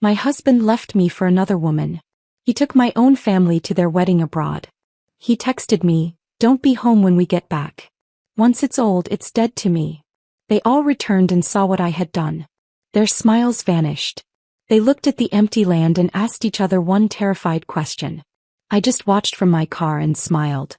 My husband left me for another woman. He took my own family to their wedding abroad. He texted me, "Don't be home when we get back. Once it's old, it's dead to me." They all returned and saw what I had done. Their smiles vanished. They looked at the empty land and asked each other one terrified question. I just watched from my car and smiled.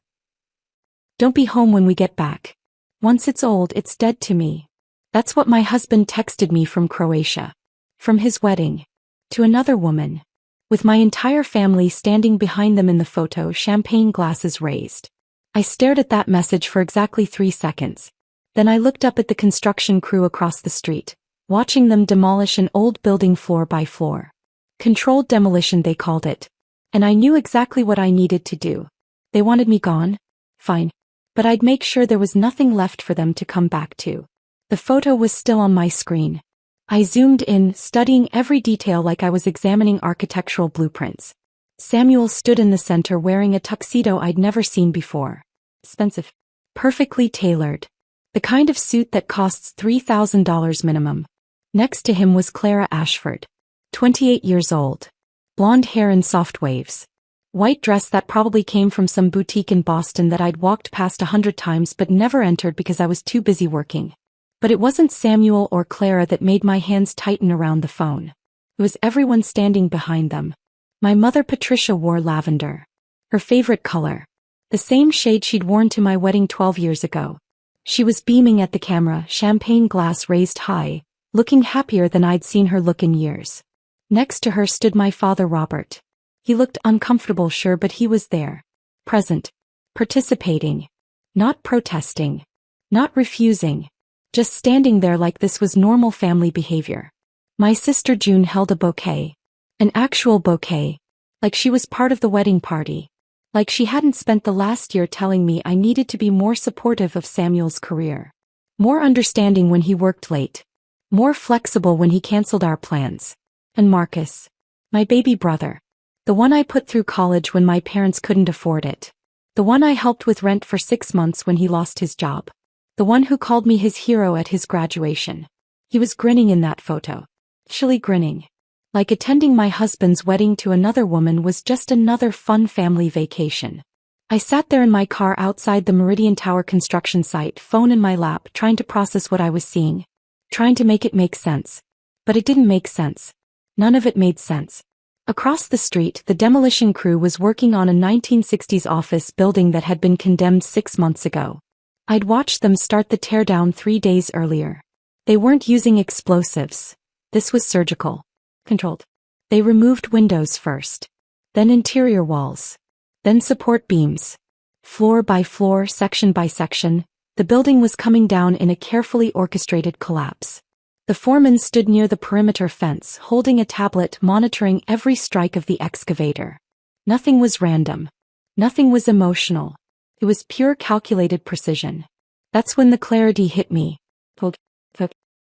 "Don't be home when we get back. Once it's old, it's dead to me." That's what my husband texted me from Croatia. From his wedding. To another woman. With my entire family standing behind them in the photo, champagne glasses raised. I stared at that message for exactly 3 seconds. Then I looked up at the construction crew across the street, watching them demolish an old building floor by floor. Controlled demolition, they called it. And I knew exactly what I needed to do. They wanted me gone? Fine. But I'd make sure there was nothing left for them to come back to. The photo was still on my screen. I zoomed in, studying every detail like I was examining architectural blueprints. Samuel stood in the center wearing a tuxedo I'd never seen before. Expensive. Perfectly tailored. The kind of suit that costs $3,000 minimum. Next to him was Clara Ashford. 28 years old. Blonde hair in soft waves. White dress that probably came from some boutique in Boston that I'd walked past 100 times but never entered because I was too busy working. But it wasn't Samuel or Clara that made my hands tighten around the phone. It was everyone standing behind them. My mother Patricia wore lavender. Her favorite color. The same shade she'd worn to my wedding 12 years ago. She was beaming at the camera, champagne glass raised high, looking happier than I'd seen her look in years. Next to her stood my father Robert. He looked uncomfortable, sure, but he was there. Present. Participating. Not protesting. Not refusing. Just standing there like this was normal family behavior. My sister June held a bouquet. An actual bouquet. Like she was part of the wedding party. Like she hadn't spent the last year telling me I needed to be more supportive of Samuel's career. More understanding when he worked late. More flexible when he canceled our plans. And Marcus. My baby brother. The one I put through college when my parents couldn't afford it. The one I helped with rent for 6 months when he lost his job. The one who called me his hero at his graduation. He was grinning in that photo. Chilly grinning. Like attending my husband's wedding to another woman was just another fun family vacation. I sat there in my car outside the Meridian Tower construction site, phone in my lap, trying to process what I was seeing. Trying to make it make sense. But it didn't make sense. None of it made sense. Across the street, the demolition crew was working on a 1960s office building that had been condemned 6 months ago. I'd watched them start the teardown 3 days earlier. They weren't using explosives. This was surgical. Controlled. They removed windows first. Then interior walls. Then support beams. Floor by floor, section by section, the building was coming down in a carefully orchestrated collapse. The foreman stood near the perimeter fence, holding a tablet, monitoring every strike of the excavator. Nothing was random. Nothing was emotional. It was pure calculated precision. That's when the clarity hit me.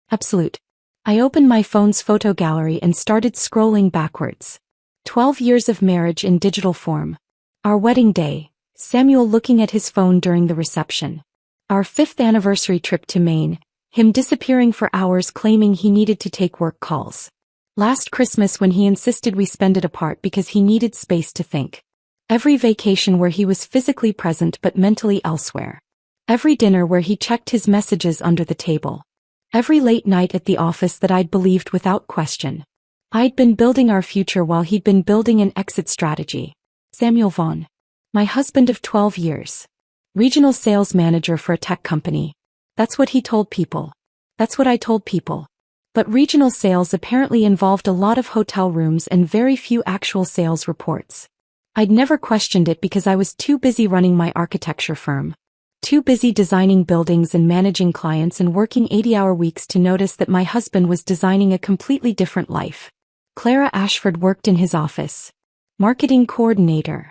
Absolute. I opened my phone's photo gallery and started scrolling backwards. 12 years of marriage in digital form. Our wedding day, Samuel looking at his phone during the reception. Our 5th anniversary trip to Maine, him disappearing for hours claiming he needed to take work calls. Last Christmas when he insisted we spend it apart because he needed space to think. Every vacation where he was physically present but mentally elsewhere. Every dinner where he checked his messages under the table. Every late night at the office that I'd believed without question. I'd been building our future while he'd been building an exit strategy. Samuel Vaughn. My husband of 12 years. Regional sales manager for a tech company. That's what he told people. That's what I told people. But regional sales apparently involved a lot of hotel rooms and very few actual sales reports. I'd never questioned it because I was too busy running my architecture firm. Too busy designing buildings and managing clients and working 80-hour weeks to notice that my husband was designing a completely different life. Clara Ashford worked in his office. Marketing coordinator.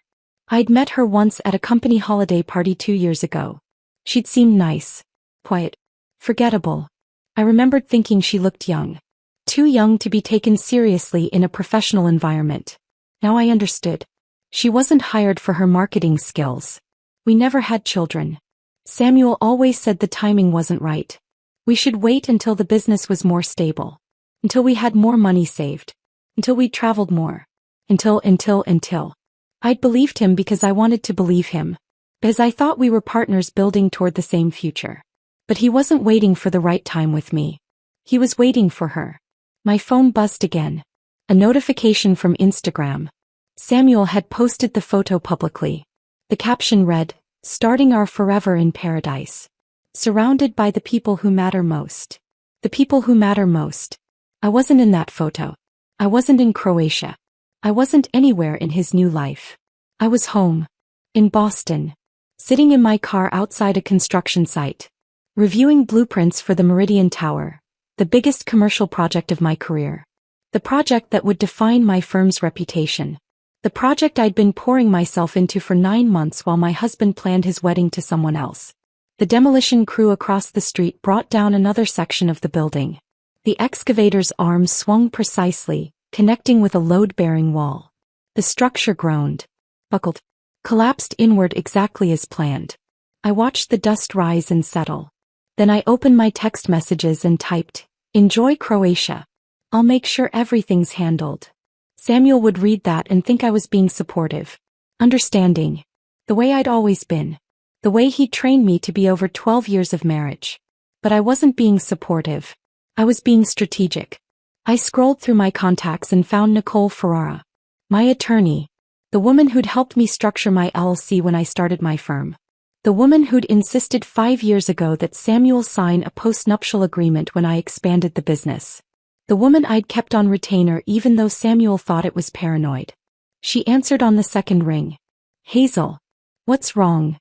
I'd met her once at a company holiday party 2 years ago. She'd seemed nice. Quiet. Forgettable. I remembered thinking she looked young. Too young to be taken seriously in a professional environment. Now I understood. She wasn't hired for her marketing skills. We never had children. Samuel always said the timing wasn't right. We should wait until the business was more stable. Until we had more money saved. Until we traveled more. Until. I'd believed him because I wanted to believe him. Because I thought we were partners building toward the same future. But he wasn't waiting for the right time with me. He was waiting for her. My phone buzzed again. A notification from Instagram. Samuel had posted the photo publicly. The caption read, "Starting our forever in paradise. Surrounded by the people who matter most." The people who matter most. I wasn't in that photo. I wasn't in Croatia. I wasn't anywhere in his new life. I was home. In Boston. Sitting in my car outside a construction site. Reviewing blueprints for the Meridian Tower. The biggest commercial project of my career. The project that would define my firm's reputation. The project I'd been pouring myself into for 9 months while my husband planned his wedding to someone else. The demolition crew across the street brought down another section of the building. The excavator's arms swung precisely, connecting with a load-bearing wall. The structure groaned, buckled, collapsed inward exactly as planned. I watched the dust rise and settle. Then I opened my text messages and typed, "Enjoy Croatia. I'll make sure everything's handled." Samuel would read that and think I was being supportive. Understanding. The way I'd always been. The way he trained me to be over 12 years of marriage. But I wasn't being supportive. I was being strategic. I scrolled through my contacts and found Nicole Ferrara. My attorney. The woman who'd helped me structure my LLC when I started my firm. The woman who'd insisted 5 years ago that Samuel sign a post-nuptial agreement when I expanded the business. The woman I'd kept on retainer even though Samuel thought it was paranoid. She answered on the second ring. "Hazel. What's wrong?"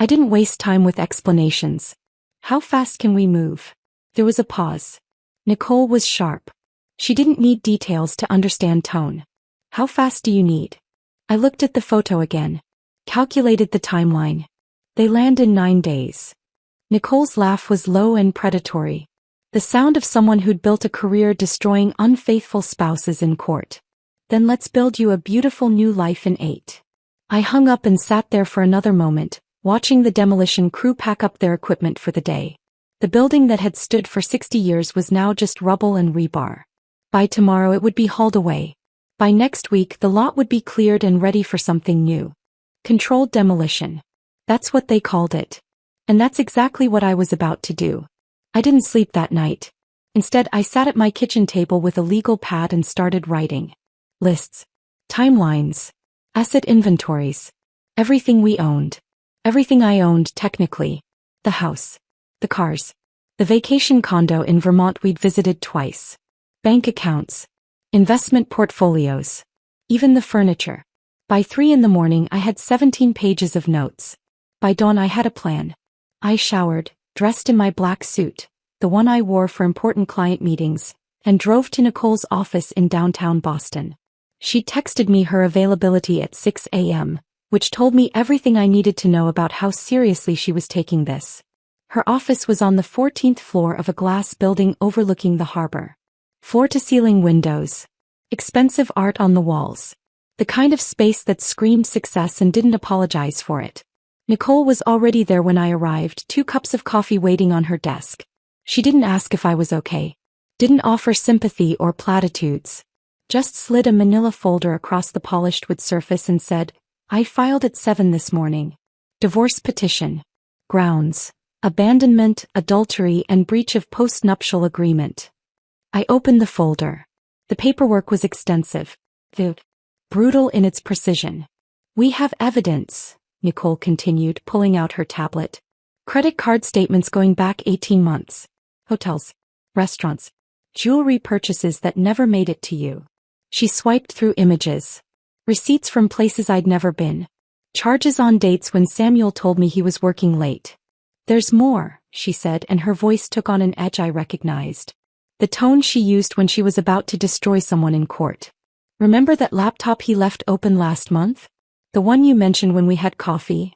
I didn't waste time with explanations. "How fast can we move?" There was a pause. Nicole was sharp. She didn't need details to understand tone. "How fast do you need?" I looked at the photo again. Calculated the timeline. They land in 9 days. Nicole's laugh was low and predatory. The sound of someone who'd built a career destroying unfaithful spouses in court. "Then let's build you a beautiful new life in 8. I hung up and sat there for another moment, watching the demolition crew pack up their equipment for the day. The building that had stood for 60 years was now just rubble and rebar. By tomorrow it would be hauled away. By next week the lot would be cleared and ready for something new. Controlled demolition. That's what they called it. And that's exactly what I was about to do. I didn't sleep that night. Instead, I sat at my kitchen table with a legal pad and started writing. Lists. Timelines. Asset inventories. Everything we owned. Everything I owned technically. The house. The cars. The vacation condo in Vermont we'd visited twice. Bank accounts. Investment portfolios. Even the furniture. By 3 a.m. I had 17 pages of notes. By dawn I had a plan. I showered, dressed in my black suit, the one I wore for important client meetings, and drove to Nicole's office in downtown Boston. She texted me her availability at 6 a.m., which told me everything I needed to know about how seriously she was taking this. Her office was on the 14th floor of a glass building overlooking the harbor. Floor-to-ceiling windows. Expensive art on the walls. The kind of space that screamed success and didn't apologize for it. Nicole was already there when I arrived, 2 cups of coffee waiting on her desk. She didn't ask if I was okay. Didn't offer sympathy or platitudes. Just slid a manila folder across the polished wood surface and said, "I filed at 7 this morning. Divorce petition. Grounds. Abandonment, adultery, and breach of post-nuptial agreement." I opened the folder. The paperwork was extensive. Brutal in its precision. "We have evidence," Nicole continued, pulling out her tablet. "Credit card statements going back 18 months. Hotels. Restaurants. Jewelry purchases that never made it to you." She swiped through images. Receipts from places I'd never been. Charges on dates when Samuel told me he was working late. "There's more," she said, and her voice took on an edge I recognized. The tone she used when she was about to destroy someone in court. "Remember that laptop he left open last month? The one you mentioned when we had coffee?"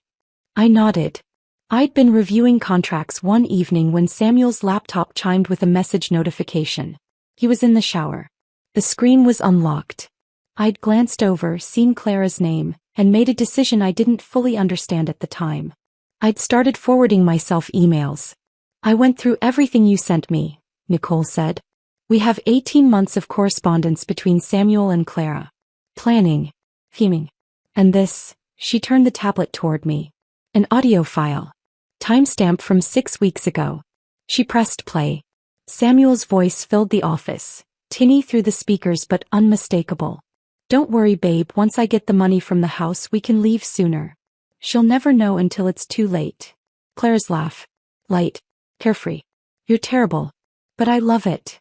I nodded. I'd been reviewing contracts one evening when Samuel's laptop chimed with a message notification. He was in the shower. The screen was unlocked. I'd glanced over, seen Clara's name, and made a decision I didn't fully understand at the time. I'd started forwarding myself emails. "I went through everything you sent me," Nicole said. We have 18 months of correspondence between Samuel and Clara. Planning. Theming. And this, she turned the tablet toward me. An audio file. Timestamp from 6 weeks ago. She pressed play. Samuel's voice filled the office, tinny through the speakers but unmistakable. Don't worry, babe, once I get the money from the house we can leave sooner. She'll never know until it's too late. Clara's laugh. Light. Carefree. You're terrible. But I love it.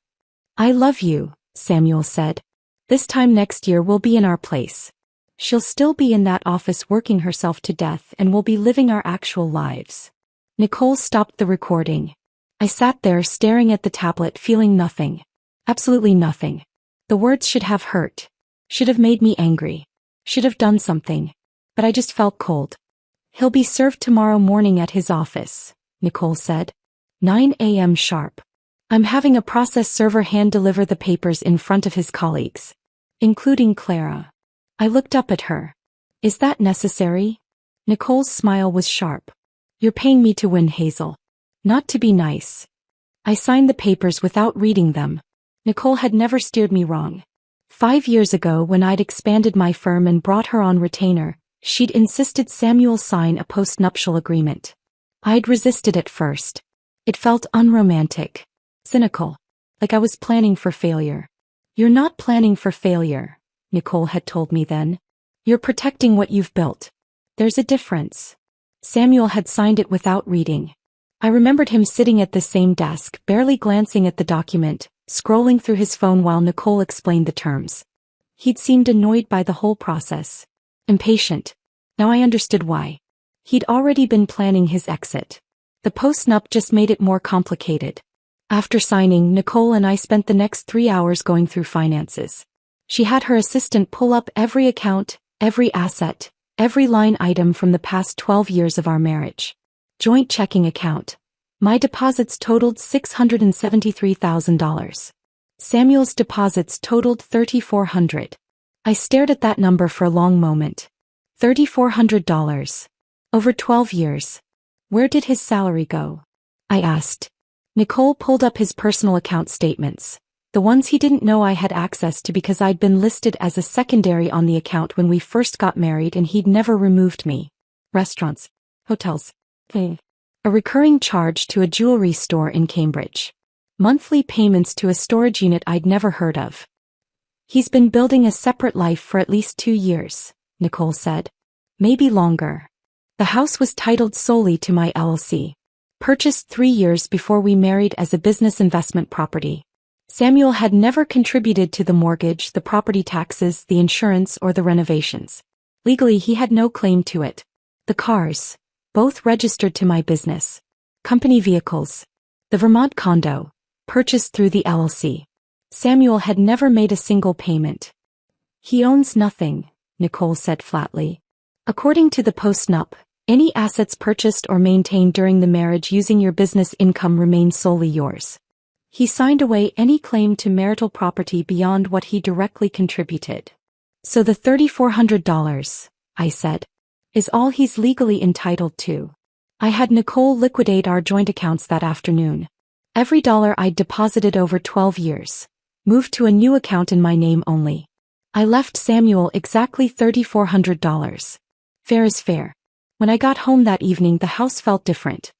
I love you, Samuel said. This time next year we'll be in our place. She'll still be in that office working herself to death and we'll be living our actual lives. Nicole stopped the recording. I sat there staring at the tablet feeling nothing. Absolutely nothing. The words should have hurt. Should have made me angry. Should have done something. But I just felt cold. He'll be served tomorrow morning at his office, Nicole said. 9 a.m. sharp. I'm having a process server hand deliver the papers in front of his colleagues. Including Clara. I looked up at her. Is that necessary? Nicole's smile was sharp. You're paying me to win, Hazel. Not to be nice. I signed the papers without reading them. Nicole had never steered me wrong. 5 years ago when I'd expanded my firm and brought her on retainer, she'd insisted Samuel sign a post-nuptial agreement. I'd resisted at first. It felt unromantic. Cynical. Like I was planning for failure. You're not planning for failure, Nicole had told me then. You're protecting what you've built. There's a difference. Samuel had signed it without reading. I remembered him sitting at the same desk, barely glancing at the document, scrolling through his phone while Nicole explained the terms. He'd seemed annoyed by the whole process. Impatient. Now I understood why. He'd already been planning his exit. The post-nup just made it more complicated. After signing, Nicole and I spent the next 3 hours going through finances. She had her assistant pull up every account, every asset, every line item from the past 12 years of our marriage. Joint checking account. My deposits totaled $673,000. Samuel's deposits totaled $3,400. I stared at that number for a long moment. $3,400. Over 12 years. Where did his salary go? I asked. Nicole pulled up his personal account statements, the ones he didn't know I had access to because I'd been listed as a secondary on the account when we first got married and he'd never removed me. Restaurants. Hotels. A recurring charge to a jewelry store in Cambridge. Monthly payments to a storage unit I'd never heard of. He's been building a separate life for at least 2 years, Nicole said. Maybe longer. The house was titled solely to my LLC. Purchased 3 years before we married as a business investment property. Samuel had never contributed to the mortgage, the property taxes, the insurance, or the renovations. Legally, he had no claim to it. The cars, both registered to my business. Company vehicles. The Vermont condo, purchased through the LLC. Samuel had never made a single payment. He owns nothing, Nicole said flatly. According to the post-nup, any assets purchased or maintained during the marriage using your business income remain solely yours. He signed away any claim to marital property beyond what he directly contributed. So the $3,400, I said, is all he's legally entitled to. I had Nicole liquidate our joint accounts that afternoon. Every dollar I'd deposited over 12 years, moved to a new account in my name only. I left Samuel exactly $3,400. Fair is fair. When I got home that evening, the house felt different.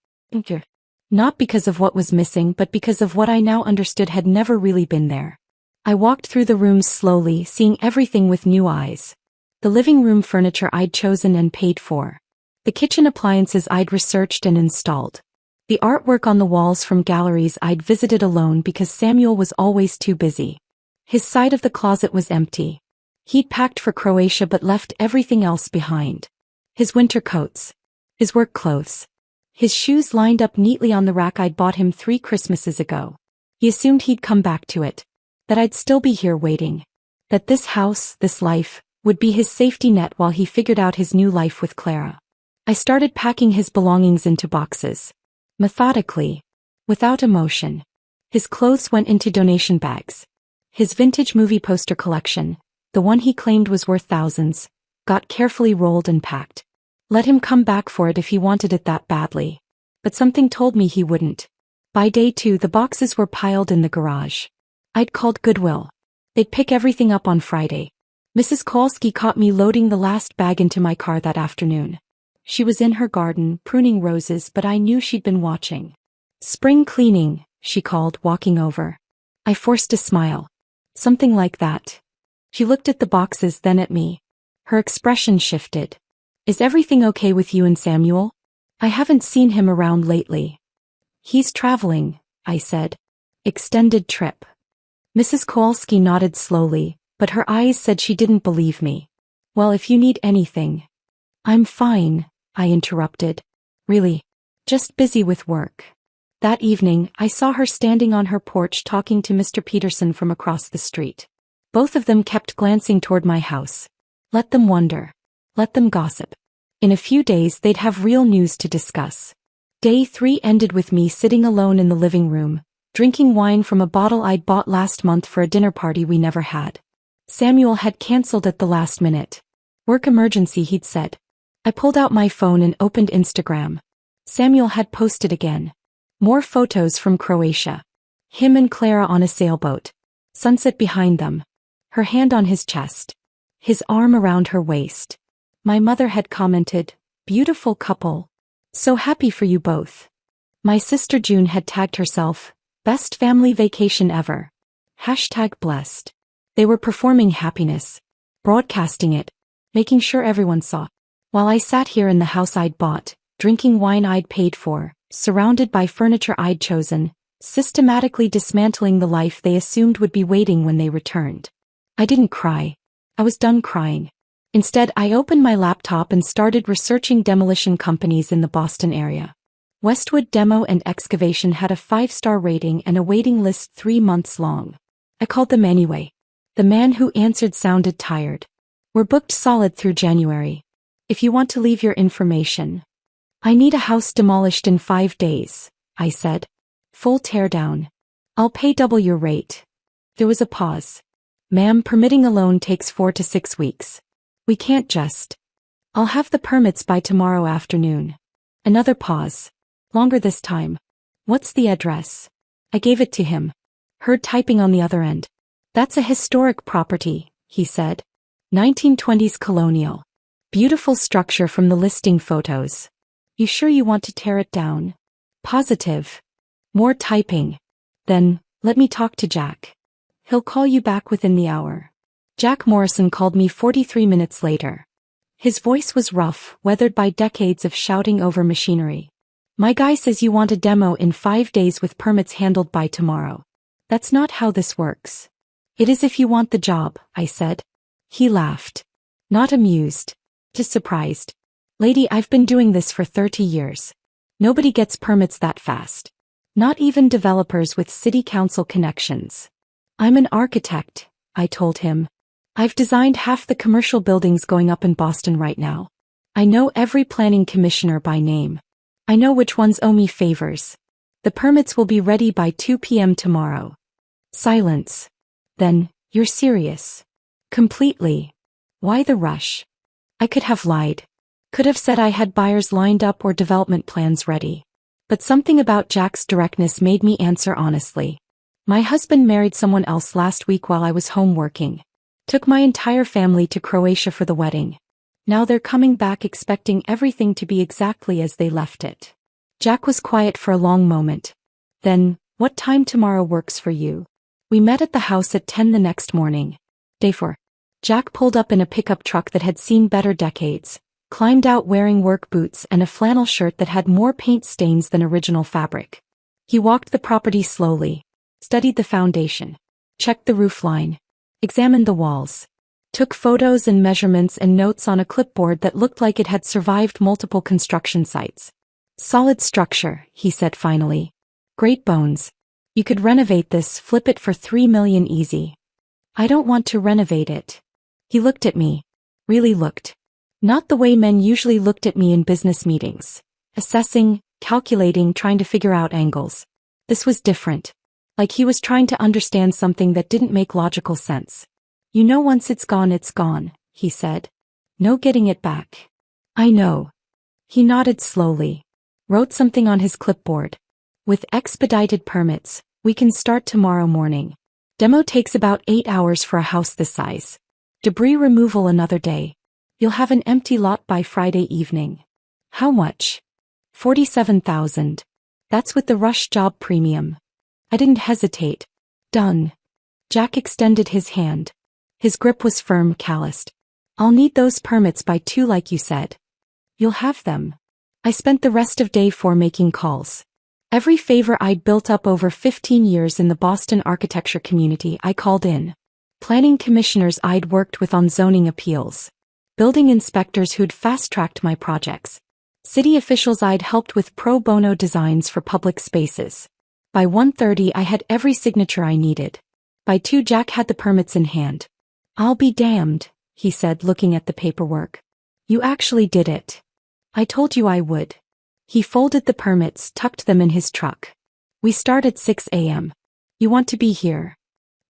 Not because of what was missing, but because of what I now understood had never really been there. I walked through the rooms slowly, seeing everything with new eyes. The living room furniture I'd chosen and paid for. The kitchen appliances I'd researched and installed. The artwork on the walls from galleries I'd visited alone because Samuel was always too busy. His side of the closet was empty. He'd packed for Croatia but left everything else behind. His winter coats. His work clothes. His shoes lined up neatly on the rack I'd bought him 3 Christmases ago. He assumed he'd come back to it. That I'd still be here waiting. That this house, this life, would be his safety net while he figured out his new life with Clara. I started packing his belongings into boxes. Methodically. Without emotion. His clothes went into donation bags. His vintage movie poster collection, the one he claimed was worth thousands, got carefully rolled and packed. Let him come back for it if he wanted it that badly. But something told me he wouldn't. By day 2 the boxes were piled in the garage. I'd called Goodwill. They'd pick everything up on Friday. Mrs. Kowalski caught me loading the last bag into my car that afternoon. She was in her garden, pruning roses, but I knew she'd been watching. "Spring cleaning," she called, walking over. I forced a smile. "Something like that." She looked at the boxes, then at me. Her expression shifted. "Is everything okay with you and Samuel? I haven't seen him around lately." "He's traveling," I said. "Extended trip." Mrs. Kowalski nodded slowly, but her eyes said she didn't believe me. "Well, if you need anything." "I'm fine," I interrupted. "Really. Just busy with work." That evening, I saw her standing on her porch talking to Mr. Peterson from across the street. Both of them kept glancing toward my house. Let them wonder. Let them gossip. In a few days they'd have real news to discuss. Day 3 ended with me sitting alone in the living room, drinking wine from a bottle I'd bought last month for a dinner party we never had. Samuel had canceled at the last minute. "Work emergency," he'd said. I pulled out my phone and opened Instagram. Samuel had posted again. More photos from Croatia. Him and Clara on a sailboat. Sunset behind them. Her hand on his chest. His arm around her waist. My mother had commented, "Beautiful couple. So happy for you both." My sister June had tagged herself, "Best family vacation ever." #blessed. They were performing happiness. Broadcasting it. Making sure everyone saw. While I sat here in the house I'd bought, drinking wine I'd paid for, surrounded by furniture I'd chosen, systematically dismantling the life they assumed would be waiting when they returned. I didn't cry. I was done crying. Instead, I opened my laptop and started researching demolition companies in the Boston area. Westwood Demo and Excavation had a 5-star rating and a waiting list 3 months long. I called them anyway. The man who answered sounded tired. "We're booked solid through January. If you want to leave your information." "I need a house demolished in 5 days," I said. "Full teardown. I'll pay double your rate." There was a pause. "Ma'am, permitting a loan takes 4 to 6 weeks. We can't just." "I'll have the permits by tomorrow afternoon." Another pause. Longer this time. "What's the address?" I gave it to him. Heard typing on the other end. "That's a historic property," he said. 1920s colonial. Beautiful structure from the listing photos. "You sure you want to tear it down?" "Positive." More typing. Then, "Let me talk to Jack. He'll call you back within the hour." Jack Morrison called me 43 minutes later. His voice was rough, weathered by decades of shouting over machinery. "My guy says you want a demo in 5 days with permits handled by tomorrow. That's not how this works." "It is if you want the job," I said. He laughed. Not amused. Just surprised. "Lady, I've been doing this for 30 years. Nobody gets permits that fast. Not even developers with city council connections." "I'm an architect," I told him. "I've designed half the commercial buildings going up in Boston right now. I know every planning commissioner by name. I know which ones owe me favors. The permits will be ready by 2 p.m. tomorrow." Silence. Then, "You're serious?" "Completely." "Why the rush?" I could have lied. Could have said I had buyers lined up or development plans ready. But something about Jack's directness made me answer honestly. "My husband married someone else last week while I was home working. Took my entire family to Croatia for the wedding. Now they're coming back expecting everything to be exactly as they left it." Jack was quiet for a long moment. Then, "What time tomorrow works for you?" We met at the house at 10 the next morning. Day 4. Jack pulled up in a pickup truck that had seen better decades, climbed out wearing work boots and a flannel shirt that had more paint stains than original fabric. He walked the property slowly, studied the foundation, checked the roofline, examined the walls, took photos and measurements and notes on a clipboard that looked like it had survived multiple construction sites. "Solid structure," he said finally. "Great bones. You could renovate this, flip it for $3 million easy." "I don't want to renovate it." He looked at me. Really looked. Not the way men usually looked at me in business meetings. Assessing, calculating, trying to figure out angles. This was different. Like he was trying to understand something that didn't make logical sense. "You know once it's gone, he said. "No getting it back." "I know." He nodded slowly. Wrote something on his clipboard. "With expedited permits, we can start tomorrow morning. Demo takes about 8 hours for a house this size. Debris removal another day. You'll have an empty lot by Friday evening. How much? 47,000. That's with the rush job premium. I didn't hesitate. Done. Jack extended his hand. His grip was firm, calloused. I'll need those permits by 2 like you said. You'll have them. I spent the rest of day 4 making calls. Every favor I'd built up over 15 years in the Boston architecture community I called in. Planning commissioners I'd worked with on zoning appeals. Building inspectors who'd fast-tracked my projects. City officials I'd helped with pro bono designs for public spaces. By 1:30 I had every signature I needed. By 2 Jack had the permits in hand. I'll be damned, he said looking at the paperwork. You actually did it. I told you I would. He folded the permits, tucked them in his truck. We start at 6 a.m. You want to be here.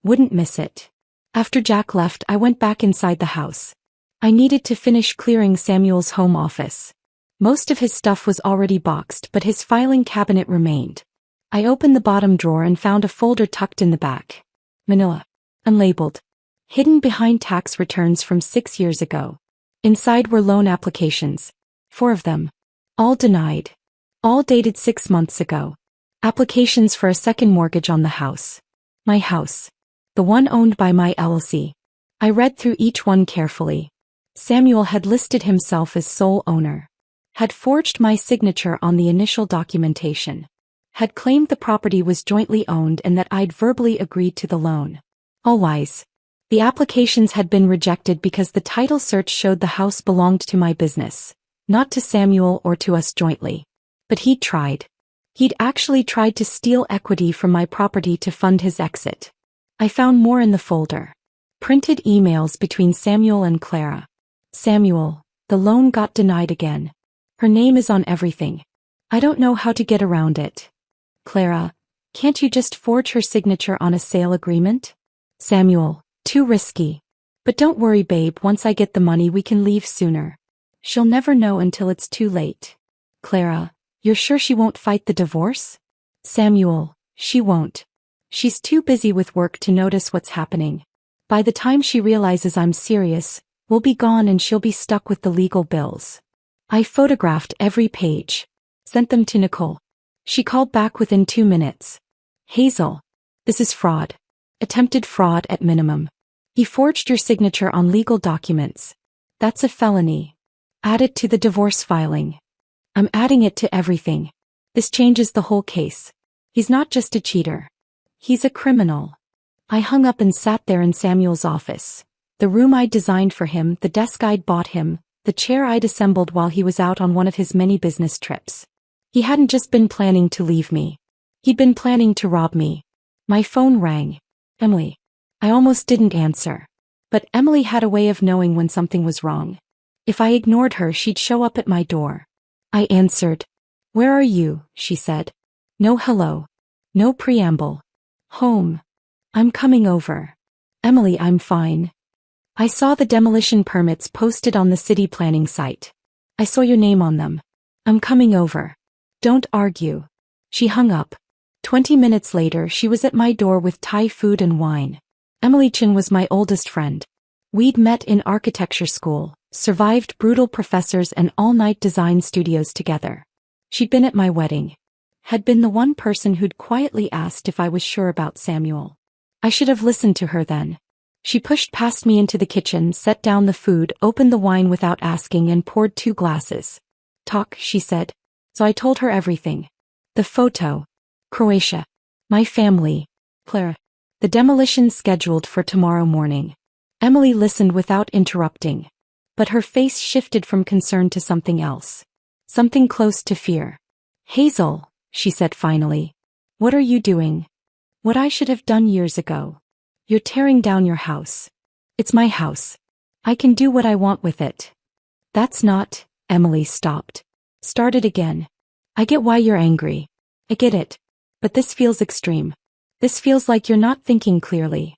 Wouldn't miss it. After Jack left, I went back inside the house. I needed to finish clearing Samuel's home office. Most of his stuff was already boxed, but his filing cabinet remained. I opened the bottom drawer and found a folder tucked in the back. Manila. Unlabeled. Hidden behind tax returns from 6 years ago. Inside were loan applications. 4 of them. All denied. All dated 6 months ago. Applications for a second mortgage on the house. My house. The one owned by my LLC. I read through each one carefully. Samuel had listed himself as sole owner. Had forged my signature on the initial documentation. Had claimed the property was jointly owned and that I'd verbally agreed to the loan. All lies. The applications had been rejected because the title search showed the house belonged to my business, not to Samuel or to us jointly. But he'd tried. He'd actually tried to steal equity from my property to fund his exit. I found more in the folder. Printed emails between Samuel and Clara. Samuel, the loan got denied again. Her name is on everything. I don't know how to get around it. Clara, can't you just forge her signature on a sale agreement? Samuel, too risky. But don't worry, babe, once I get the money we can leave sooner. She'll never know until it's too late. Clara, you're sure she won't fight the divorce? Samuel, she won't. She's too busy with work to notice what's happening. By the time she realizes I'm serious, we'll be gone and she'll be stuck with the legal bills. I photographed every page. Sent them to Nicole. She called back within 2 minutes. Hazel. This is fraud. Attempted fraud at minimum. He forged your signature on legal documents. That's a felony. Add it to the divorce filing. I'm adding it to everything. This changes the whole case. He's not just a cheater. He's a criminal. I hung up and sat there in Samuel's office. The room I'd designed for him, the desk I'd bought him, the chair I'd assembled while he was out on one of his many business trips. He hadn't just been planning to leave me. He'd been planning to rob me. My phone rang. Emily. I almost didn't answer. But Emily had a way of knowing when something was wrong. If I ignored her, she'd show up at my door. I answered. Where are you? She said. No hello. No preamble. Home. I'm coming over. Emily, I'm fine. I saw the demolition permits posted on the city planning site. I saw your name on them. I'm coming over. Don't argue. She hung up. 20 minutes later, she was at my door with Thai food and wine. Emily Chin was my oldest friend. We'd met in architecture school, survived brutal professors and all-night design studios together. She'd been at my wedding. Had been the one person who'd quietly asked if I was sure about Samuel. I should have listened to her then. She pushed past me into the kitchen, set down the food, opened the wine without asking and poured 2 glasses. Talk, she said. So I told her everything. The photo. Croatia. My family. Clara. The demolition scheduled for tomorrow morning. Emily listened without interrupting. But her face shifted from concern to something else. Something close to fear. Hazel, she said finally. What are you doing? What I should have done years ago. You're tearing down your house. It's my house. I can do what I want with it. That's not. Emily stopped. Started again. I get why you're angry. I get it. But this feels extreme. This feels like you're not thinking clearly.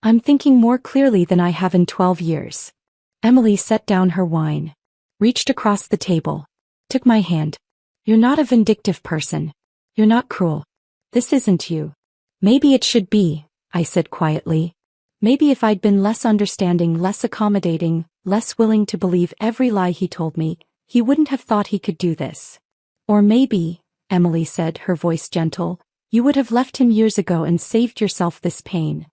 I'm thinking more clearly than I have in 12 years. Emily set down her wine. Reached across the table. Took my hand. You're not a vindictive person. You're not cruel. This isn't you. Maybe it should be. I said quietly. Maybe if I'd been less understanding, less accommodating, less willing to believe every lie he told me, he wouldn't have thought he could do this. Or maybe, Emily said, her voice gentle, you would have left him years ago and saved yourself this pain.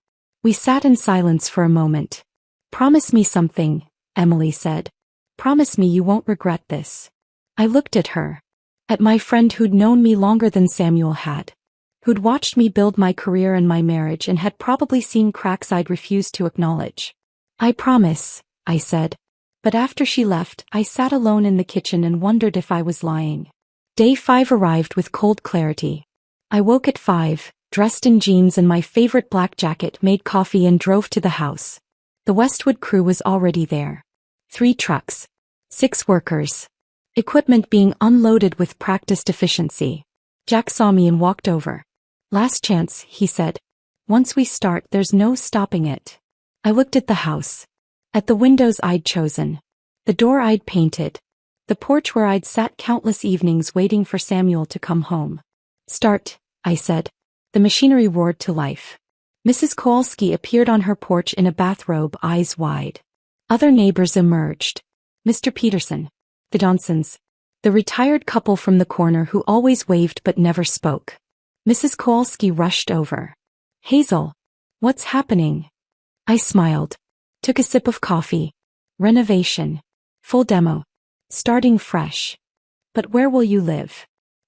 We sat in silence for a moment. Promise me something, Emily said. Promise me you won't regret this. I looked at her. At my friend who'd known me longer than Samuel had. Who'd watched me build my career and my marriage and had probably seen cracks I'd refused to acknowledge. I promise, I said. But after she left, I sat alone in the kitchen and wondered if I was lying. Day 5 arrived with cold clarity. I woke at 5, dressed in jeans and my favorite black jacket, made coffee and drove to the house. The Westwood crew was already there. 3 trucks. 6 workers. Equipment being unloaded with practiced efficiency. Jack saw me and walked over. Last chance, he said. Once we start, there's no stopping it. I looked at the house. At the windows I'd chosen. The door I'd painted. The porch where I'd sat countless evenings waiting for Samuel to come home. Start, I said. The machinery roared to life. Mrs. Kowalski appeared on her porch in a bathrobe, eyes wide. Other neighbors emerged. Mr. Peterson. The Johnsons. The retired couple from the corner who always waved but never spoke. Mrs. Kowalski rushed over. Hazel. What's happening? I smiled. Took a sip of coffee. Renovation. Full demo. Starting fresh. But where will you live?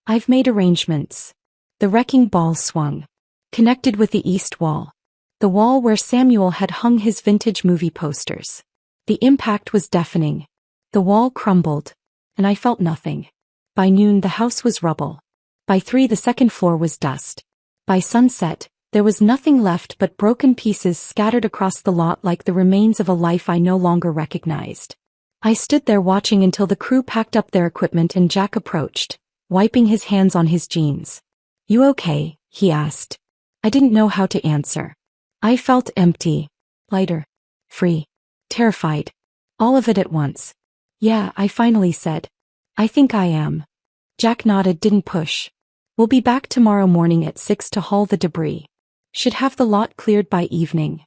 I've made arrangements. The wrecking ball swung. Connected with the east wall. The wall where Samuel had hung his vintage movie posters. The impact was deafening. The wall crumbled. And I felt nothing. By noon the house was rubble. By 3 the second floor was dust. By sunset, there was nothing left but broken pieces scattered across the lot like the remains of a life I no longer recognized. I stood there watching until the crew packed up their equipment and Jack approached, wiping his hands on his jeans. You okay? He asked. I didn't know how to answer. I felt empty. Lighter. Free. Terrified. All of it at once. Yeah, I finally said. I think I am. Jack nodded, didn't push. We'll be back tomorrow morning at 6 to haul the debris. Should have the lot cleared by evening.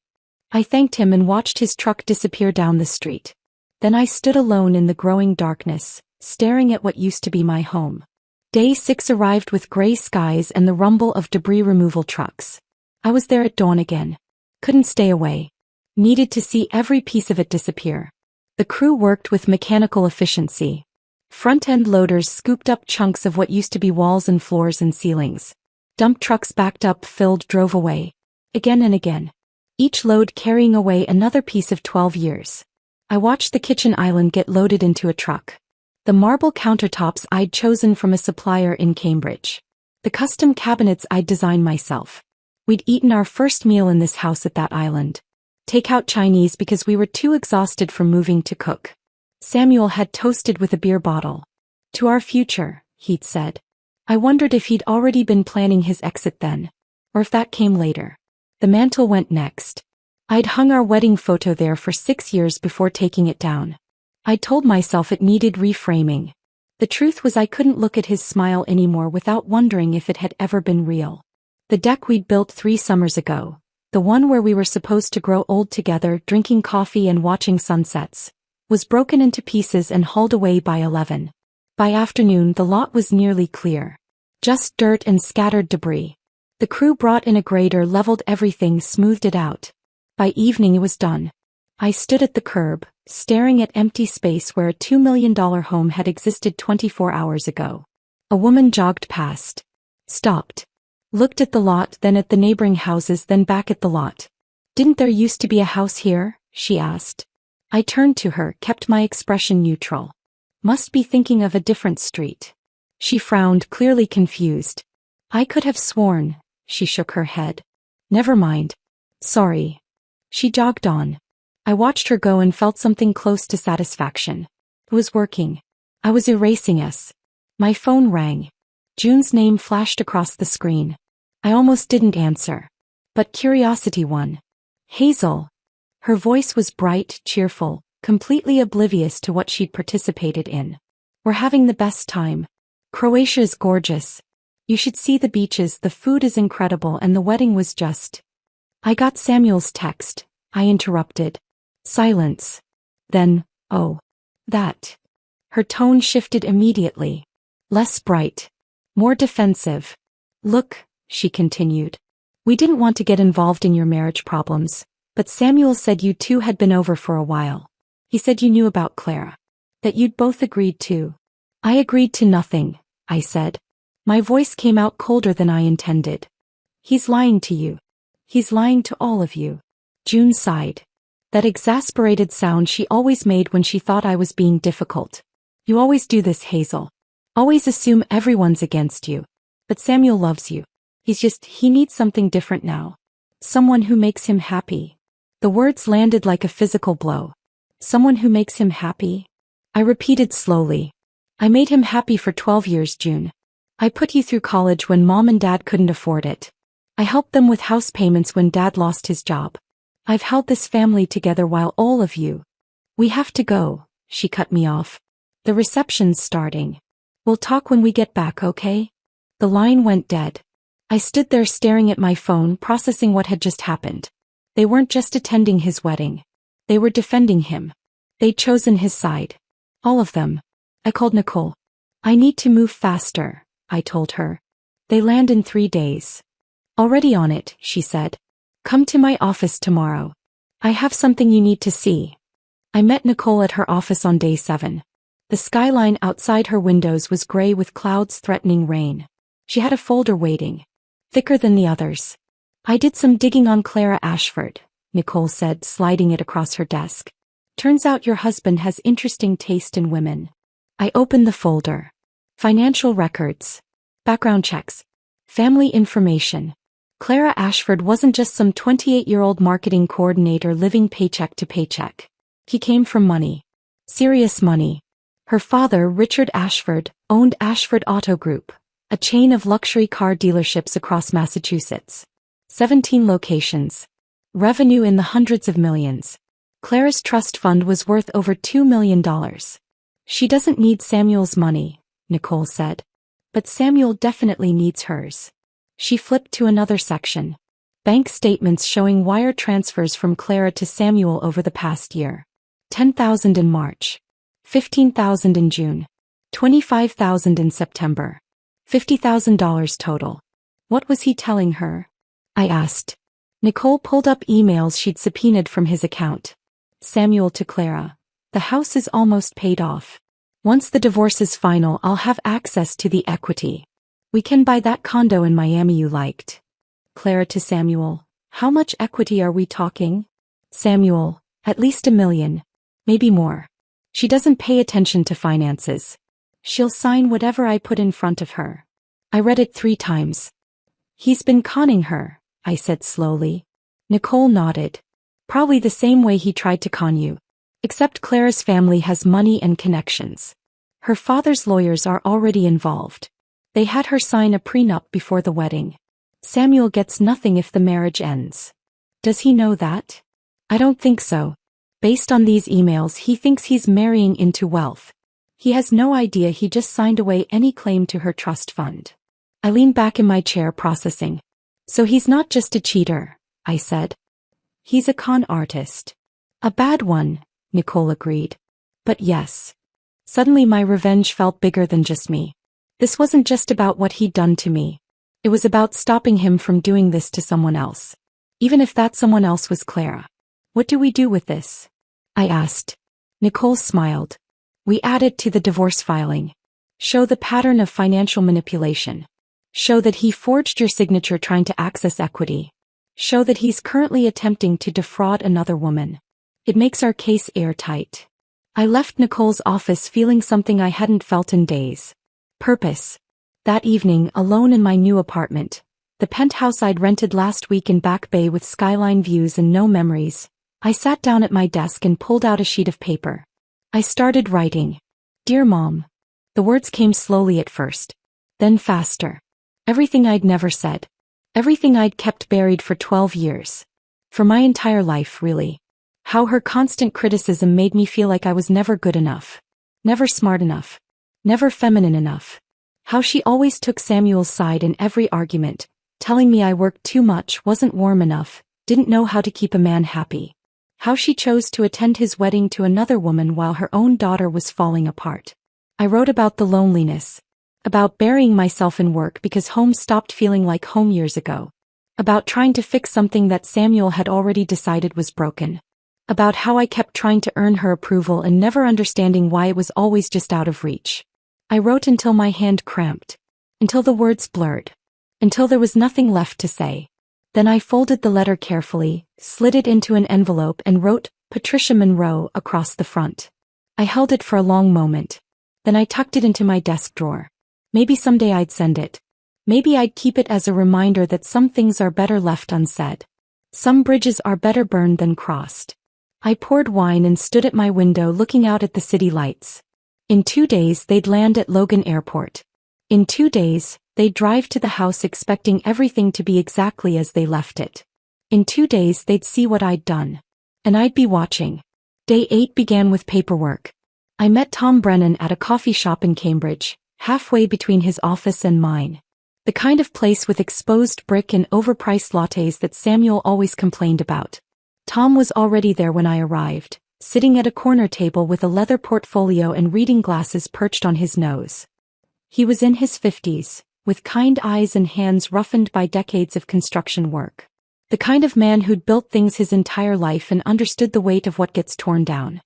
I thanked him and watched his truck disappear down the street. Then I stood alone in the growing darkness, staring at what used to be my home. Day 6 arrived with gray skies and the rumble of debris removal trucks. I was there at dawn again. Couldn't stay away. Needed to see every piece of it disappear. The crew worked with mechanical efficiency. Front-end loaders scooped up chunks of what used to be walls and floors and ceilings. Dump trucks backed up, filled, drove away. Again and again. Each load carrying away another piece of 12 years. I watched the kitchen island get loaded into a truck. The marble countertops I'd chosen from a supplier in Cambridge. The custom cabinets I'd designed myself. We'd eaten our first meal in this house at that island. Take-out Chinese because we were too exhausted from moving to cook. Samuel had toasted with a beer bottle. To our future, he'd said. I wondered if he'd already been planning his exit then. Or if that came later. The mantle went next. I'd hung our wedding photo there for 6 years before taking it down. I told myself it needed reframing. The truth was I couldn't look at his smile anymore without wondering if it had ever been real. The deck we'd built 3 summers ago. The one where we were supposed to grow old together, drinking coffee and watching sunsets, was broken into pieces and hauled away by 11. By afternoon the lot was nearly clear. Just dirt and scattered debris. The crew brought in a grader, leveled everything, smoothed it out. By evening it was done. I stood at the curb, staring at empty space where a $2 million home had existed 24 hours ago. A woman jogged past. Stopped. Looked at the lot, then at the neighboring houses, then back at the lot. Didn't there used to be a house here? She asked. I turned to her, kept my expression neutral. Must be thinking of a different street. She frowned, clearly confused. I could have sworn. She shook her head. Never mind. Sorry. She jogged on. I watched her go and felt something close to satisfaction. It was working. I was erasing us. My phone rang. June's name flashed across the screen. I almost didn't answer. But curiosity won. Hazel. Her voice was bright, cheerful, completely oblivious to what she'd participated in. We're having the best time. Croatia is gorgeous. You should see the beaches, the food is incredible, and the wedding was just I got Samuel's text, I interrupted. Silence. Then, oh. That. Her tone shifted immediately. Less bright. More defensive. Look, she continued. We didn't want to get involved in your marriage problems, but Samuel said you two had been over for a while. He said you knew about Clara. That you'd both agreed to. I agreed to nothing, I said. My voice came out colder than I intended. He's lying to you. He's lying to all of you. June sighed. That exasperated sound she always made when she thought I was being difficult. You always do this, Hazel. Always assume everyone's against you. But Samuel loves you. He needs something different now. Someone who makes him happy. The words landed like a physical blow. Someone who makes him happy? I repeated slowly. I made him happy for 12 years, June. I put you through college when Mom and Dad couldn't afford it. I helped them with house payments when Dad lost his job. I've held this family together while all of you. We have to go, she cut me off. The reception's starting. We'll talk when we get back, okay? The line went dead. I stood there staring at my phone, processing what had just happened. They weren't just attending his wedding. They were defending him. They'd chosen his side. All of them. I called Nicole. I need to move faster, I told her. They land in 3 days. Already on it, she said. Come to my office tomorrow. I have something you need to see. I met Nicole at her office on day 7. The skyline outside her windows was gray with clouds threatening rain. She had a folder waiting. Thicker than the others. I did some digging on Clara Ashford, Nicole said, sliding it across her desk. Turns out your husband has interesting taste in women. I opened the folder. Financial records. Background checks. Family information. Clara Ashford wasn't just some 28-year-old marketing coordinator living paycheck to paycheck. He came from money. Serious money. Her father, Richard Ashford, owned Ashford Auto Group, a chain of luxury car dealerships across Massachusetts. 17 locations. Revenue in the hundreds of millions. Clara's trust fund was worth over $2 million. She doesn't need Samuel's money, Nicole said. But Samuel definitely needs hers. She flipped to another section. Bank statements showing wire transfers from Clara to Samuel over the past year. $10,000 in March. $15,000 in June. $25,000 in September. $50,000 total. What was he telling her? I asked. Nicole pulled up emails she'd subpoenaed from his account. Samuel to Clara. The house is almost paid off. Once the divorce is final, I'll have access to the equity. We can buy that condo in Miami you liked. Clara to Samuel. How much equity are we talking? Samuel. At least $1 million. Maybe more. She doesn't pay attention to finances. She'll sign whatever I put in front of her. I read it 3 times. He's been conning her, I said slowly. Nicole nodded. Probably the same way he tried to con you. Except Clara's family has money and connections. Her father's lawyers are already involved. They had her sign a prenup before the wedding. Samuel gets nothing if the marriage ends. Does he know that? I don't think so. Based on these emails, he thinks he's marrying into wealth. He has no idea he just signed away any claim to her trust fund. I leaned back in my chair processing. So he's not just a cheater, I said. He's a con artist. A bad one, Nicole agreed. But yes. Suddenly my revenge felt bigger than just me. This wasn't just about what he'd done to me. It was about stopping him from doing this to someone else. Even if that someone else was Clara. What do we do with this? I asked. Nicole smiled. We add it to the divorce filing. Show the pattern of financial manipulation. Show that he forged your signature trying to access equity. Show that he's currently attempting to defraud another woman. It makes our case airtight. I left Nicole's office feeling something I hadn't felt in days. Purpose. That evening, alone in my new apartment, the penthouse I'd rented last week in Back Bay with skyline views and no memories, I sat down at my desk and pulled out a sheet of paper. I started writing. Dear Mom. The words came slowly at first. Then faster. Everything I'd never said. Everything I'd kept buried for 12 years. For my entire life, really. How her constant criticism made me feel like I was never good enough. Never smart enough. Never feminine enough. How she always took Samuel's side in every argument, telling me I worked too much, wasn't warm enough, didn't know how to keep a man happy. How she chose to attend his wedding to another woman while her own daughter was falling apart. I wrote about the loneliness. About burying myself in work because home stopped feeling like home years ago. About trying to fix something that Samuel had already decided was broken. About how I kept trying to earn her approval and never understanding why it was always just out of reach. I wrote until my hand cramped. Until the words blurred. Until there was nothing left to say. Then I folded the letter carefully, slid it into an envelope and wrote, Patricia Monroe, across the front. I held it for a long moment. Then I tucked it into my desk drawer. Maybe someday I'd send it. Maybe I'd keep it as a reminder that some things are better left unsaid. Some bridges are better burned than crossed. I poured wine and stood at my window looking out at the city lights. In 2 days they'd land at Logan Airport. In 2 days, they'd drive to the house expecting everything to be exactly as they left it. In 2 days they'd see what I'd done. And I'd be watching. Day 8 began with paperwork. I met Tom Brennan at a coffee shop in Cambridge, halfway between his office and mine. The kind of place with exposed brick and overpriced lattes that Samuel always complained about. Tom was already there when I arrived, sitting at a corner table with a leather portfolio and reading glasses perched on his nose. He was in his 50s, with kind eyes and hands roughened by decades of construction work. The kind of man who'd built things his entire life and understood the weight of what gets torn down.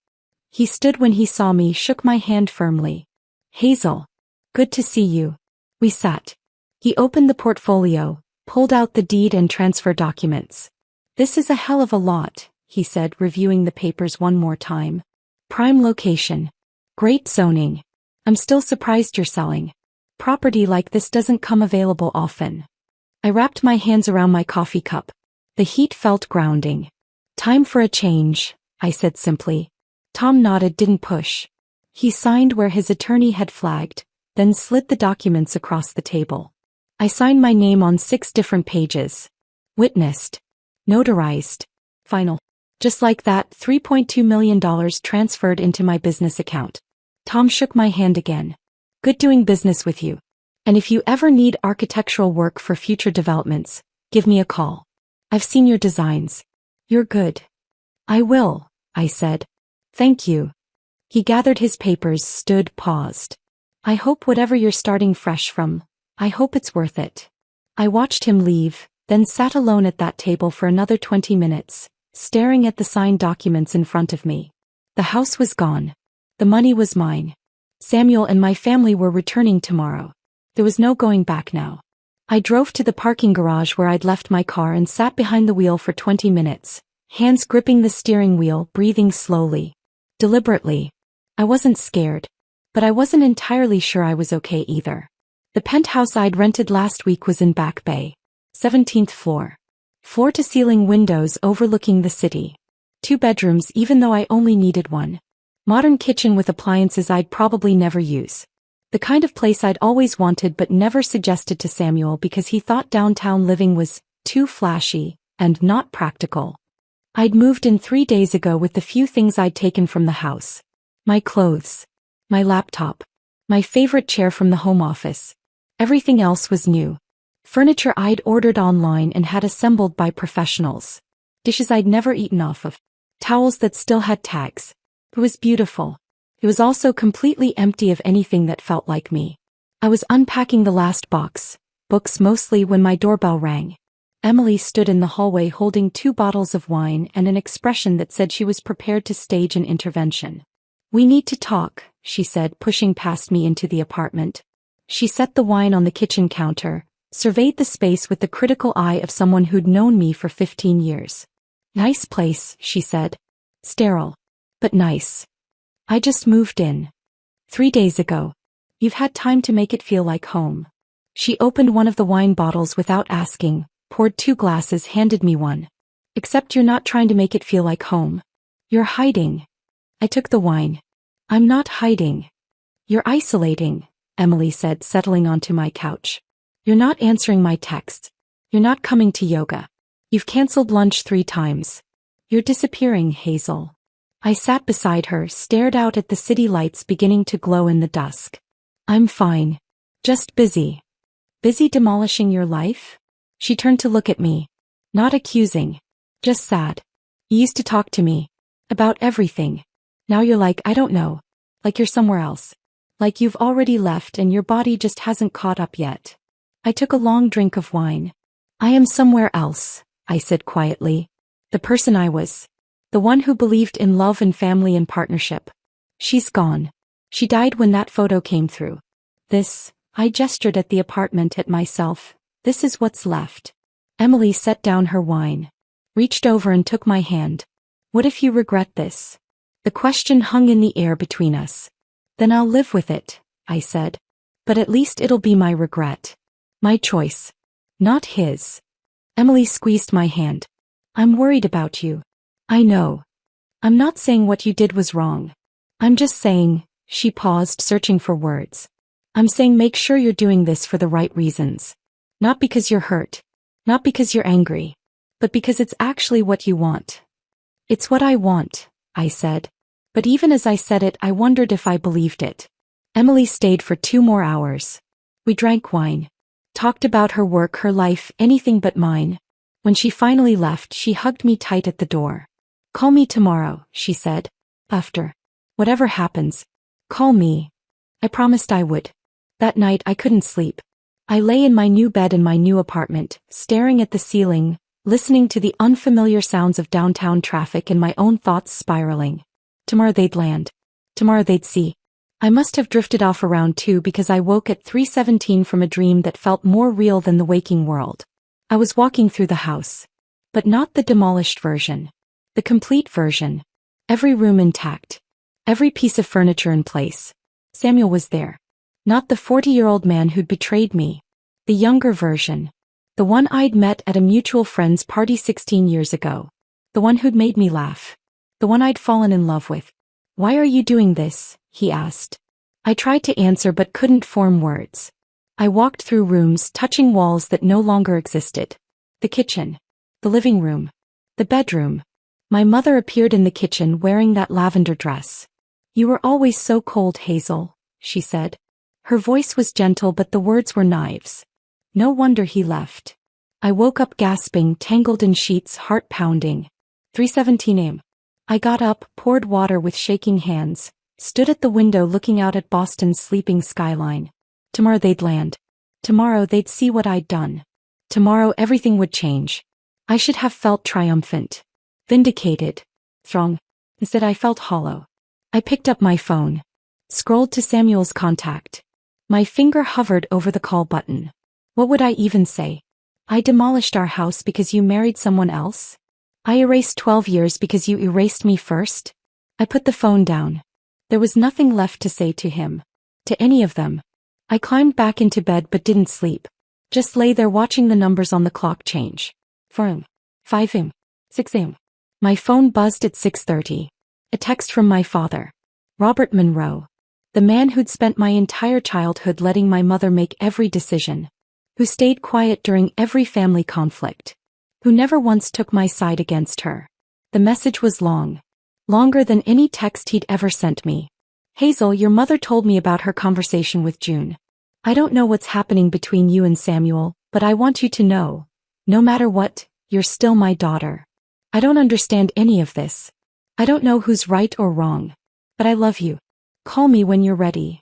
He stood when he saw me, shook my hand firmly. Hazel. Good to see you. We sat. He opened the portfolio, pulled out the deed and transfer documents. This is a hell of a lot, he said, reviewing the papers one more time. Prime location. Great zoning. I'm still surprised you're selling. Property like this doesn't come available often. I wrapped my hands around my coffee cup. The heat felt grounding. Time for a change, I said simply. Tom nodded, didn't push. He signed where his attorney had flagged, then slid the documents across the table. I signed my name on 6 different pages. Witnessed. Notarized. Final. Just like that, $3.2 million transferred into my business account. Tom shook my hand again. Good doing business with you. And if you ever need architectural work for future developments, give me a call. I've seen your designs. You're good. I will, I said. Thank you. He gathered his papers, stood, paused. I hope whatever you're starting fresh from, I hope it's worth it. I watched him leave, then sat alone at that table for another 20 minutes, staring at the signed documents in front of me. The house was gone. The money was mine. Samuel and my family were returning tomorrow. There was no going back now. I drove to the parking garage where I'd left my car and sat behind the wheel for 20 minutes, hands gripping the steering wheel, breathing slowly. Deliberately. I wasn't scared. But I wasn't entirely sure I was okay either. The penthouse I'd rented last week was in Back Bay. 17th floor. Floor-to-ceiling windows overlooking the city. 2 bedrooms even though I only needed one. Modern kitchen with appliances I'd probably never use. The kind of place I'd always wanted but never suggested to Samuel because he thought downtown living was too flashy and not practical. I'd moved in 3 days ago with the few things I'd taken from the house. My clothes. My laptop. My favorite chair from the home office. Everything else was new. Furniture I'd ordered online and had assembled by professionals. Dishes I'd never eaten off of. Towels that still had tags. It was beautiful. It was also completely empty of anything that felt like me. I was unpacking the last box, books mostly, when my doorbell rang. Emily stood in the hallway holding 2 bottles of wine and an expression that said she was prepared to stage an intervention. We need to talk, she said, pushing past me into the apartment. She set the wine on the kitchen counter, surveyed the space with the critical eye of someone who'd known me for 15 years. Nice place, she said. Sterile. But nice. I just moved in. 3 days ago. You've had time to make it feel like home. She opened one of the wine bottles without asking, poured 2 glasses, handed me one. Except you're not trying to make it feel like home. You're hiding. I took the wine. I'm not hiding. You're isolating, Emily said, settling onto my couch. You're not answering my texts. You're not coming to yoga. You've canceled lunch 3 times. You're disappearing, Hazel. I sat beside her, stared out at the city lights beginning to glow in the dusk. I'm fine. Just busy. Busy demolishing your life? She turned to look at me. Not accusing. Just sad. You used to talk to me. About everything. Now you're like, I don't know. Like you're somewhere else. Like you've already left and your body just hasn't caught up yet. I took a long drink of wine. I am somewhere else, I said quietly. The person I was. The one who believed in love and family and partnership. She's gone. She died when that photo came through. This, I gestured at the apartment at myself. This is what's left. Emily set down her wine. Reached over and took my hand. What if you regret this? The question hung in the air between us. Then I'll live with it, I said. But at least it'll be my regret. My choice. Not his. Emily squeezed my hand. I'm worried about you. I know. I'm not saying what you did was wrong. I'm just saying, she paused, searching for words. I'm saying make sure you're doing this for the right reasons. Not because you're hurt. Not because you're angry. But because it's actually what you want. It's what I want, I said. But even as I said it, I wondered if I believed it. Emily stayed for 2 more hours. We drank wine. Talked about her work, her life, anything but mine. When she finally left, she hugged me tight at the door. Call me tomorrow, she said. After. Whatever happens. Call me. I promised I would. That night I couldn't sleep. I lay in my new bed in my new apartment, staring at the ceiling, listening to the unfamiliar sounds of downtown traffic and my own thoughts spiraling. Tomorrow they'd land. Tomorrow they'd see. I must have drifted off around 2 because I woke at 3:17 from a dream that felt more real than the waking world. I was walking through the house. But not the demolished version. The complete version. Every room intact. Every piece of furniture in place. Samuel was there. Not the 40-year-old man who'd betrayed me. The younger version. The one I'd met at a mutual friend's party 16 years ago. The one who'd made me laugh. The one I'd fallen in love with. Why are you doing this? He asked. I tried to answer but couldn't form words. I walked through rooms, touching walls that no longer existed. The kitchen. The living room. The bedroom. My mother appeared in the kitchen wearing that lavender dress. You were always so cold, Hazel, she said. Her voice was gentle but the words were knives. No wonder he left. I woke up gasping, tangled in sheets, heart pounding. 3:17 a.m. I got up, poured water with shaking hands, stood at the window looking out at Boston's sleeping skyline. Tomorrow they'd land. Tomorrow they'd see what I'd done. Tomorrow everything would change. I should have felt triumphant. Vindicated. Strong. Instead I felt hollow. I picked up my phone. Scrolled to Samuel's contact. My finger hovered over the call button. What would I even say? I demolished our house because you married someone else? I erased 12 years because you erased me first? I put the phone down. There was nothing left to say to him. To any of them. I climbed back into bed but didn't sleep. Just lay there watching the numbers on the clock change. 4 a.m. 5 a.m. 6 a.m. My phone buzzed at 6:30. A text from my father. Robert Monroe. The man who'd spent my entire childhood letting my mother make every decision. Who stayed quiet during every family conflict. Who never once took my side against her. The message was long. Longer than any text he'd ever sent me. Hazel, your mother told me about her conversation with June. I don't know what's happening between you and Samuel, but I want you to know. No matter what, you're still my daughter. I don't understand any of this. I don't know who's right or wrong. But I love you. Call me when you're ready.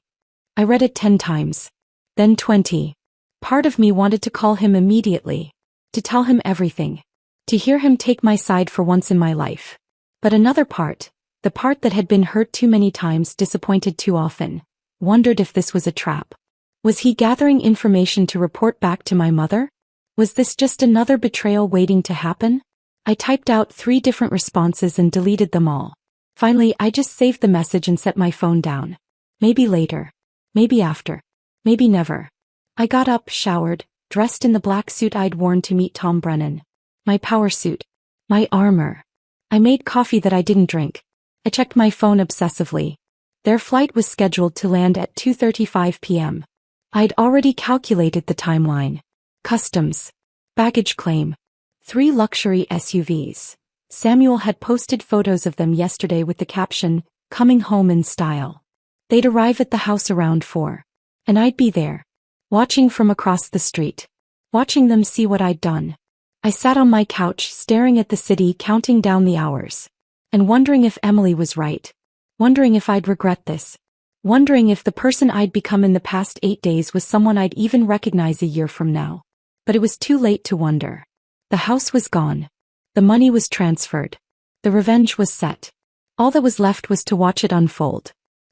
I read it 10 times. Then 20. Part of me wanted to call him immediately. To tell him everything. To hear him take my side for once in my life. But another part, the part that had been hurt too many times, disappointed too often, wondered if this was a trap. Was he gathering information to report back to my mother? Was this just another betrayal waiting to happen? I typed out 3 different responses and deleted them all. Finally, I just saved the message and set my phone down. Maybe later. Maybe after. Maybe never. I got up, showered, dressed in the black suit I'd worn to meet Tom Brennan. My power suit. My armor. I made coffee that I didn't drink. I checked my phone obsessively. Their flight was scheduled to land at 2:35 p.m. I'd already calculated the timeline. Customs. Baggage claim. 3 luxury SUVs. Samuel had posted photos of them yesterday with the caption, "Coming home in style." They'd arrive at the house around 4. And I'd be there. Watching from across the street. Watching them see what I'd done. I sat on my couch staring at the city, counting down the hours. And wondering if Emily was right. Wondering if I'd regret this. Wondering if the person I'd become in the past 8 days was someone I'd even recognize a year from now. But it was too late to wonder. The house was gone. The money was transferred. The revenge was set. All that was left was to watch it unfold.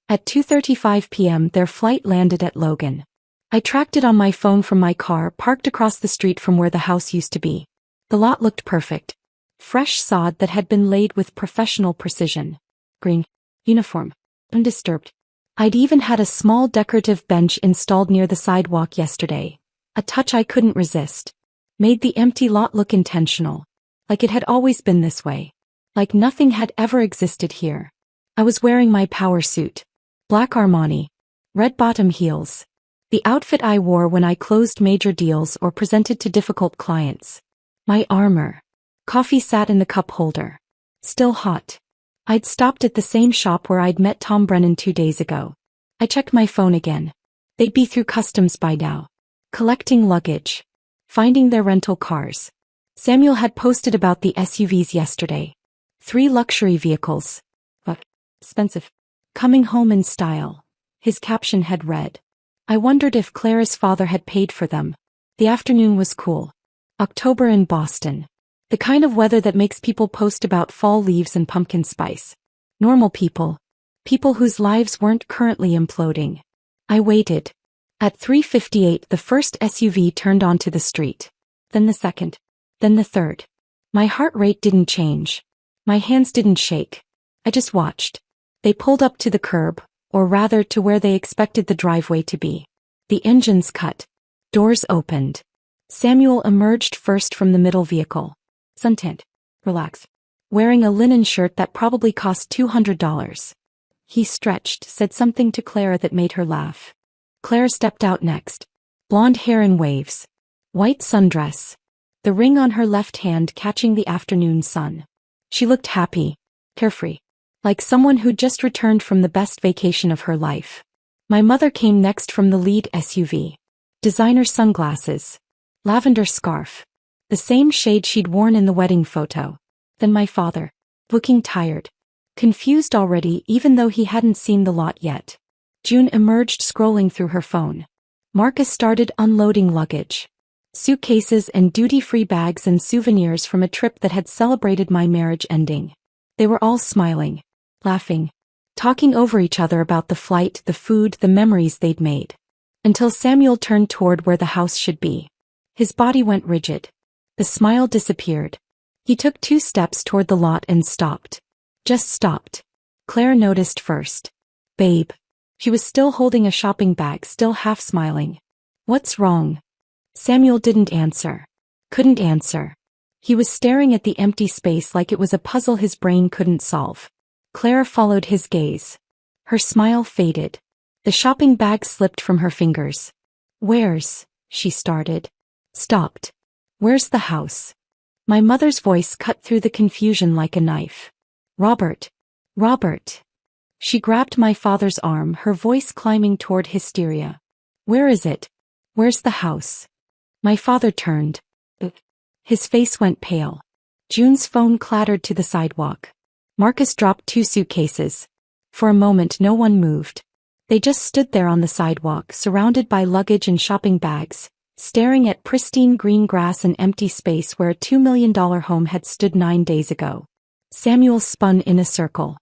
At 2:35 p.m. their flight landed at Logan. I tracked it on my phone from my car parked across the street from where the house used to be. The lot looked perfect. Fresh sod that had been laid with professional precision. Green. Uniform. Undisturbed. I'd even had a small decorative bench installed near the sidewalk yesterday. A touch I couldn't resist. Made the empty lot look intentional. Like it had always been this way. Like nothing had ever existed here. I was wearing my power suit. Black Armani. Red bottom heels. The outfit I wore when I closed major deals or presented to difficult clients. My armor. Coffee sat in the cup holder. Still hot. I'd stopped at the same shop where I'd met Tom Brennan 2 days ago. I checked my phone again. They'd be through customs by now. Collecting luggage. Finding their rental cars. Samuel had posted about the SUVs yesterday. 3 luxury vehicles. But expensive. Coming home in style. His caption had read. I wondered if Clara's father had paid for them. The afternoon was cool. October in Boston. The kind of weather that makes people post about fall leaves and pumpkin spice. Normal people. People whose lives weren't currently imploding. I waited. At 3:58 the first SUV turned onto the street. Then the second. Then the third. My heart rate didn't change. My hands didn't shake. I just watched. They pulled up to the curb, or rather to where they expected the driveway to be. The engines cut. Doors opened. Samuel emerged first from the middle vehicle. Suntanned. Relaxed. Wearing a linen shirt that probably cost $200. He stretched, said something to Clara that made her laugh. Clara stepped out next. Blonde hair in waves. White sundress. The ring on her left hand catching the afternoon sun. She looked happy. Carefree. Like someone who'd just returned from the best vacation of her life. My mother came next from the lead SUV. Designer sunglasses. Lavender scarf. The same shade she'd worn in the wedding photo. Then my father. Looking tired. Confused already even though he hadn't seen the lot yet. June emerged scrolling through her phone. Marcus started unloading luggage. Suitcases and duty-free bags and souvenirs from a trip that had celebrated my marriage ending. They were all smiling. Laughing. Talking over each other about the flight, the food, the memories they'd made. Until Samuel turned toward where the house should be. His body went rigid. The smile disappeared. He took 2 steps toward the lot and stopped. Just stopped. Claire noticed first. Babe. She was still holding a shopping bag, still half smiling. What's wrong? Samuel didn't answer. Couldn't answer. He was staring at the empty space like it was a puzzle his brain couldn't solve. Claire followed his gaze. Her smile faded. The shopping bag slipped from her fingers. Where's, she started. Stopped. Where's the house? My mother's voice cut through the confusion like a knife. Robert. Robert. She grabbed my father's arm, her voice climbing toward hysteria. Where is it? Where's the house? My father turned. His face went pale. June's phone clattered to the sidewalk. Marcus dropped 2 suitcases. For a moment no one moved. They just stood there on the sidewalk, surrounded by luggage and shopping bags, staring at pristine green grass and empty space where a $2 million home had stood 9 days ago. Samuel spun in a circle.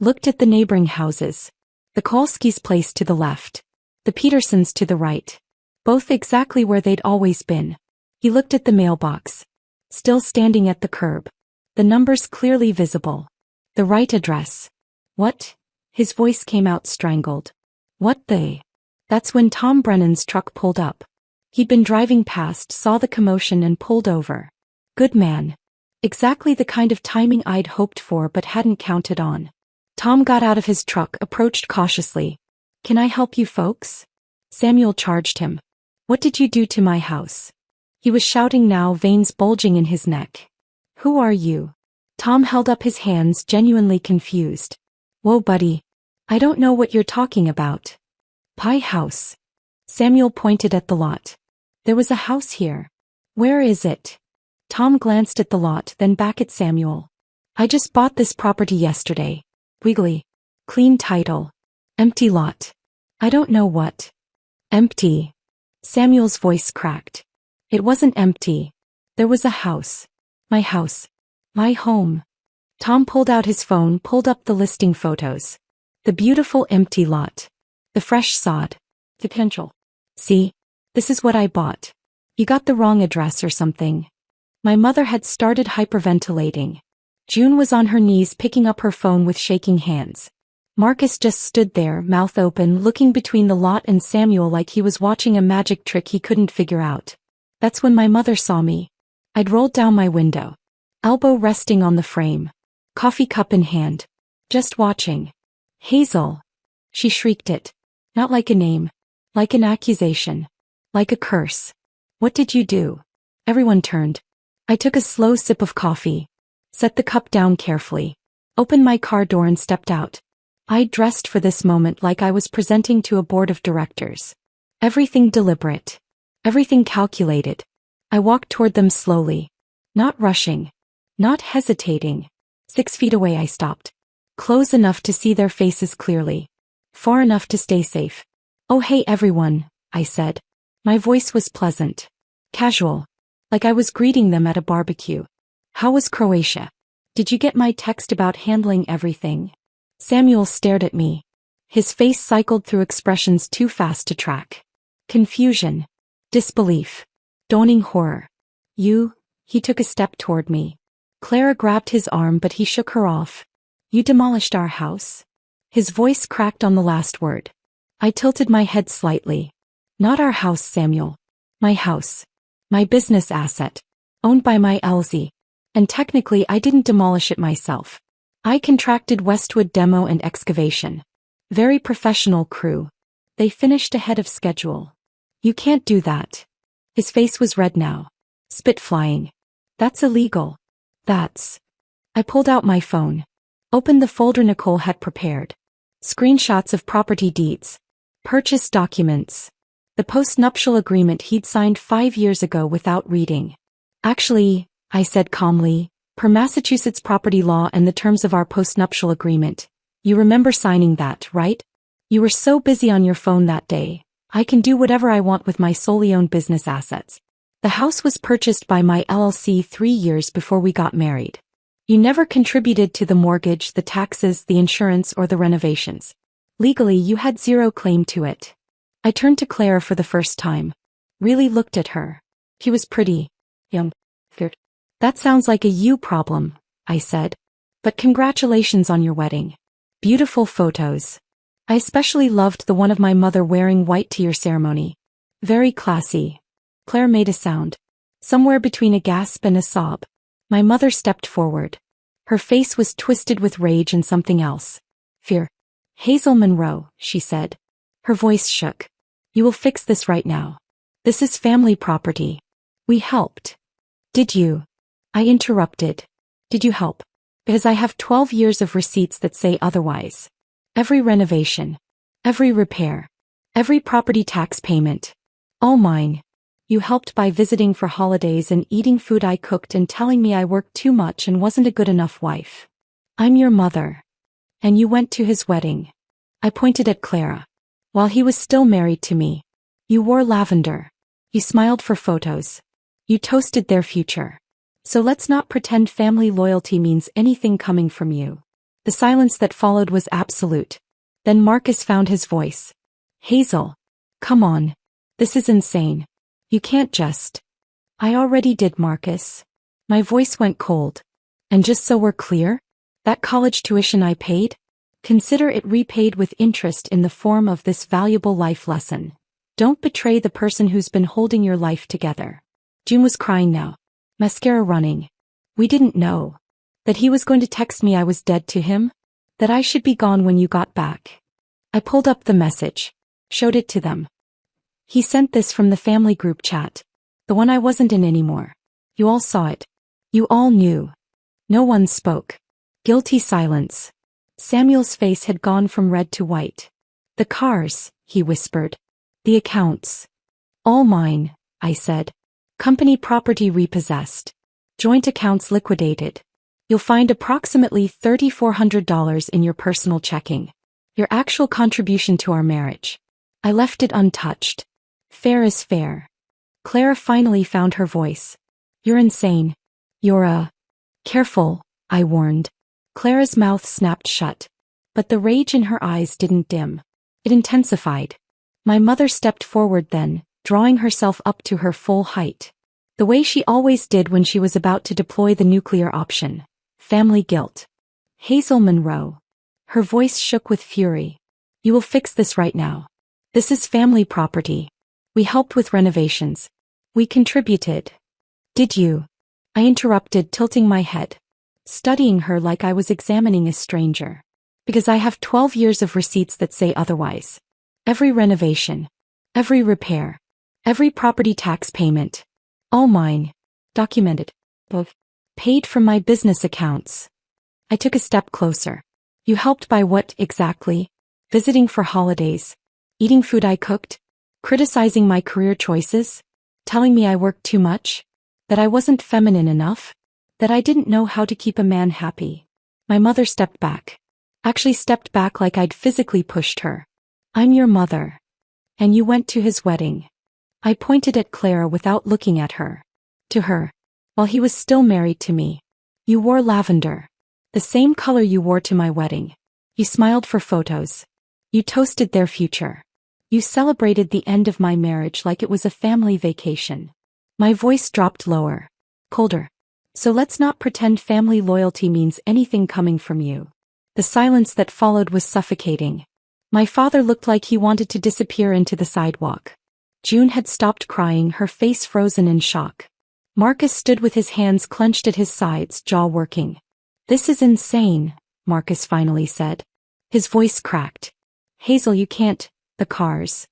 Looked at the neighboring houses. The Kolskis' place to the left. The Petersons to the right. Both exactly where they'd always been. He looked at the mailbox. Still standing at the curb. The numbers clearly visible. The right address. What? His voice came out strangled. What the? That's when Tom Brennan's truck pulled up. He'd been driving past, saw the commotion and pulled over. Good man. Exactly the kind of timing I'd hoped for but hadn't counted on. Tom got out of his truck, approached cautiously. Can I help you folks? Samuel charged him. What did you do to my house? He was shouting now, veins bulging in his neck. Who are you? Tom held up his hands, genuinely confused. Whoa, buddy. I don't know what you're talking about. Pie house. Samuel pointed at the lot. There was a house here. Where is it? Tom glanced at the lot, then back at Samuel. I just bought this property yesterday. Wiggly. Clean title. Empty lot. I don't know what. Empty. Samuel's voice cracked. It wasn't empty. There was a house. My house. My home. Tom pulled out his phone, pulled up the listing photos. The beautiful empty lot. The fresh sod. Potential. See? This is what I bought. You got the wrong address or something. My mother had started hyperventilating. June was on her knees picking up her phone with shaking hands. Marcus just stood there, mouth open, looking between the lot and Samuel like he was watching a magic trick he couldn't figure out. That's when my mother saw me. I'd rolled down my window. Elbow resting on the frame. Coffee cup in hand. Just watching. Hazel. She shrieked it. Not like a name. Like an accusation. Like a curse. What did you do? Everyone turned. I took a slow sip of coffee. Set the cup down carefully. Opened my car door and stepped out. I dressed for this moment like I was presenting to a board of directors. Everything deliberate. Everything calculated. I walked toward them slowly. Not rushing. Not hesitating. 6 feet away I stopped. Close enough to see their faces clearly. Far enough to stay safe. Oh hey everyone, I said. My voice was pleasant. Casual. Like I was greeting them at a barbecue. How was Croatia? Did you get my text about handling everything? Samuel stared at me. His face cycled through expressions too fast to track. Confusion. Disbelief. Dawning horror. You? He took a step toward me. Clara grabbed his arm but he shook her off. You demolished our house? His voice cracked on the last word. I tilted my head slightly. Not our house, Samuel. My house. My business asset. Owned by my LZ. And technically I didn't demolish it myself. I contracted Westwood Demo and Excavation. Very professional crew. They finished ahead of schedule. You can't do that. His face was red now. Spit flying. That's illegal. I pulled out my phone. Opened the folder Nicole had prepared. Screenshots of property deeds. Purchase documents. The post-nuptial agreement he'd signed 5 years ago without reading. Actually, I said calmly, per Massachusetts property law and the terms of our post-nuptial agreement, you remember signing that, right? You were so busy on your phone that day. I can do whatever I want with my solely owned business assets. The house was purchased by my LLC 3 years before we got married. You never contributed to the mortgage, the taxes, the insurance, or the renovations. Legally, you had zero claim to it. I turned to Claire for the first time. Really looked at her. She was pretty. Young. Fair. That sounds like a you problem, I said. But congratulations on your wedding. Beautiful photos. I especially loved the one of my mother wearing white to your ceremony. Very classy. Claire made a sound. Somewhere between a gasp and a sob. My mother stepped forward. Her face was twisted with rage and something else. Fear. Hazel Monroe, she said. Her voice shook. You will fix this right now. This is family property. We helped. Did you? I interrupted. Did you help? Because I have 12 years of receipts that say otherwise. Every renovation. Every repair. Every property tax payment. All mine. You helped by visiting for holidays and eating food I cooked and telling me I worked too much and wasn't a good enough wife. I'm your mother. And you went to his wedding. I pointed at Clara. While he was still married to me. You wore lavender. You smiled for photos. You toasted their future. So let's not pretend family loyalty means anything coming from you. The silence that followed was absolute. Then Marcus found his voice. Hazel. Come on. This is insane. You can't just. I already did, Marcus. My voice went cold. And just so we're clear, that college tuition I paid? Consider it repaid with interest in the form of this valuable life lesson. Don't betray the person who's been holding your life together. June was crying now. Mascara running. We didn't know. That he was going to text me I was dead to him? That I should be gone when you got back. I pulled up the message. Showed it to them. He sent this from the family group chat. The one I wasn't in anymore. You all saw it. You all knew. No one spoke. Guilty silence. Samuel's face had gone from red to white. The cars, he whispered. The accounts. All mine, I said. Company property repossessed. Joint accounts liquidated. You'll find approximately $3,400 in your personal checking. Your actual contribution to our marriage. I left it untouched. Fair is fair. Clara finally found her voice. You're insane. Careful, I warned. Clara's mouth snapped shut. But the rage in her eyes didn't dim. It intensified. My mother stepped forward then, drawing herself up to her full height. The way she always did when she was about to deploy the nuclear option. Family guilt. Hazel Monroe. Her voice shook with fury. You will fix this right now. This is family property. We helped with renovations. We contributed. Did you? I interrupted, tilting my head. Studying her like I was examining a stranger. Because I have 12 years of receipts that say otherwise. Every renovation. Every repair. Every property tax payment. All mine. Documented. Both. Paid from my business accounts. I took a step closer. You helped by what exactly? Visiting for holidays. Eating food I cooked. Criticizing my career choices. Telling me I worked too much. That I wasn't feminine enough. That I didn't know how to keep a man happy. My mother stepped back. Actually stepped back like I'd physically pushed her. I'm your mother. And you went to his wedding. I pointed at Clara without looking at her. To her. While he was still married to me. You wore lavender. The same color you wore to my wedding. You smiled for photos. You toasted their future. You celebrated the end of my marriage like it was a family vacation. My voice dropped lower. Colder. So let's not pretend family loyalty means anything coming from you. The silence that followed was suffocating. My father looked like he wanted to disappear into the sidewalk. June had stopped crying, her face frozen in shock. Marcus stood with his hands clenched at his sides, jaw working. This is insane, Marcus finally said. His voice cracked. Hazel, you can't. The cars.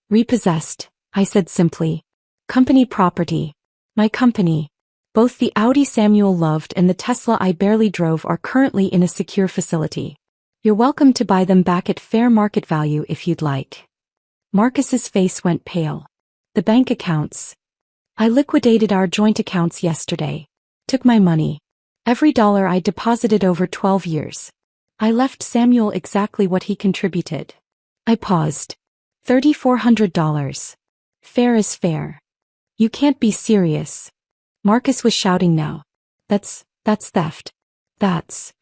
Repossessed, I said simply. Company property. My company. Both the Audi Samuel loved and the Tesla I barely drove are currently in a secure facility. You're welcome to buy them back at fair market value if you'd like. Marcus's face went pale. The bank accounts. I liquidated our joint accounts yesterday. Took my money. Every dollar I deposited over 12 years. I left Samuel exactly what he contributed. I paused. $3,400. Fair is fair. You can't be serious. Marcus was shouting now. That's theft. That's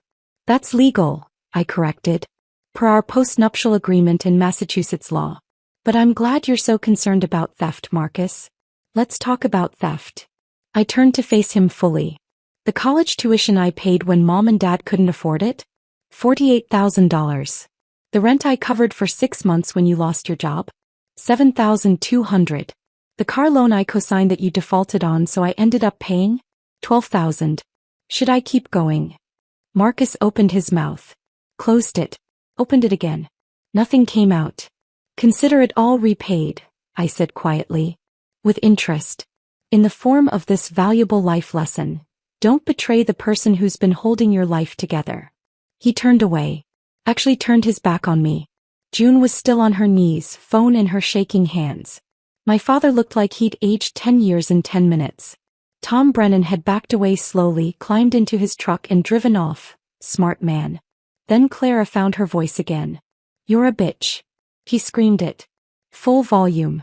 legal, I corrected. Per our postnuptial agreement in Massachusetts law. But I'm glad you're so concerned about theft, Marcus. Let's talk about theft. I turned to face him fully. The college tuition I paid when mom and dad couldn't afford it? $48,000. The rent I covered for 6 months when you lost your job? $7,200. The car loan I co-signed that you defaulted on so I ended up paying? $12,000. Should I keep going? Marcus opened his mouth. Closed it. Opened it again. Nothing came out. Consider it all repaid, I said quietly. With interest. In the form of this valuable life lesson. Don't betray the person who's been holding your life together. He turned away. Actually turned his back on me. June was still on her knees, phone in her shaking hands. My father looked like he'd aged 10 years in 10 minutes. Tom Brennan had backed away slowly, climbed into his truck and driven off. Smart man. Then Clara found her voice again. You're a bitch. He screamed it. Full volume.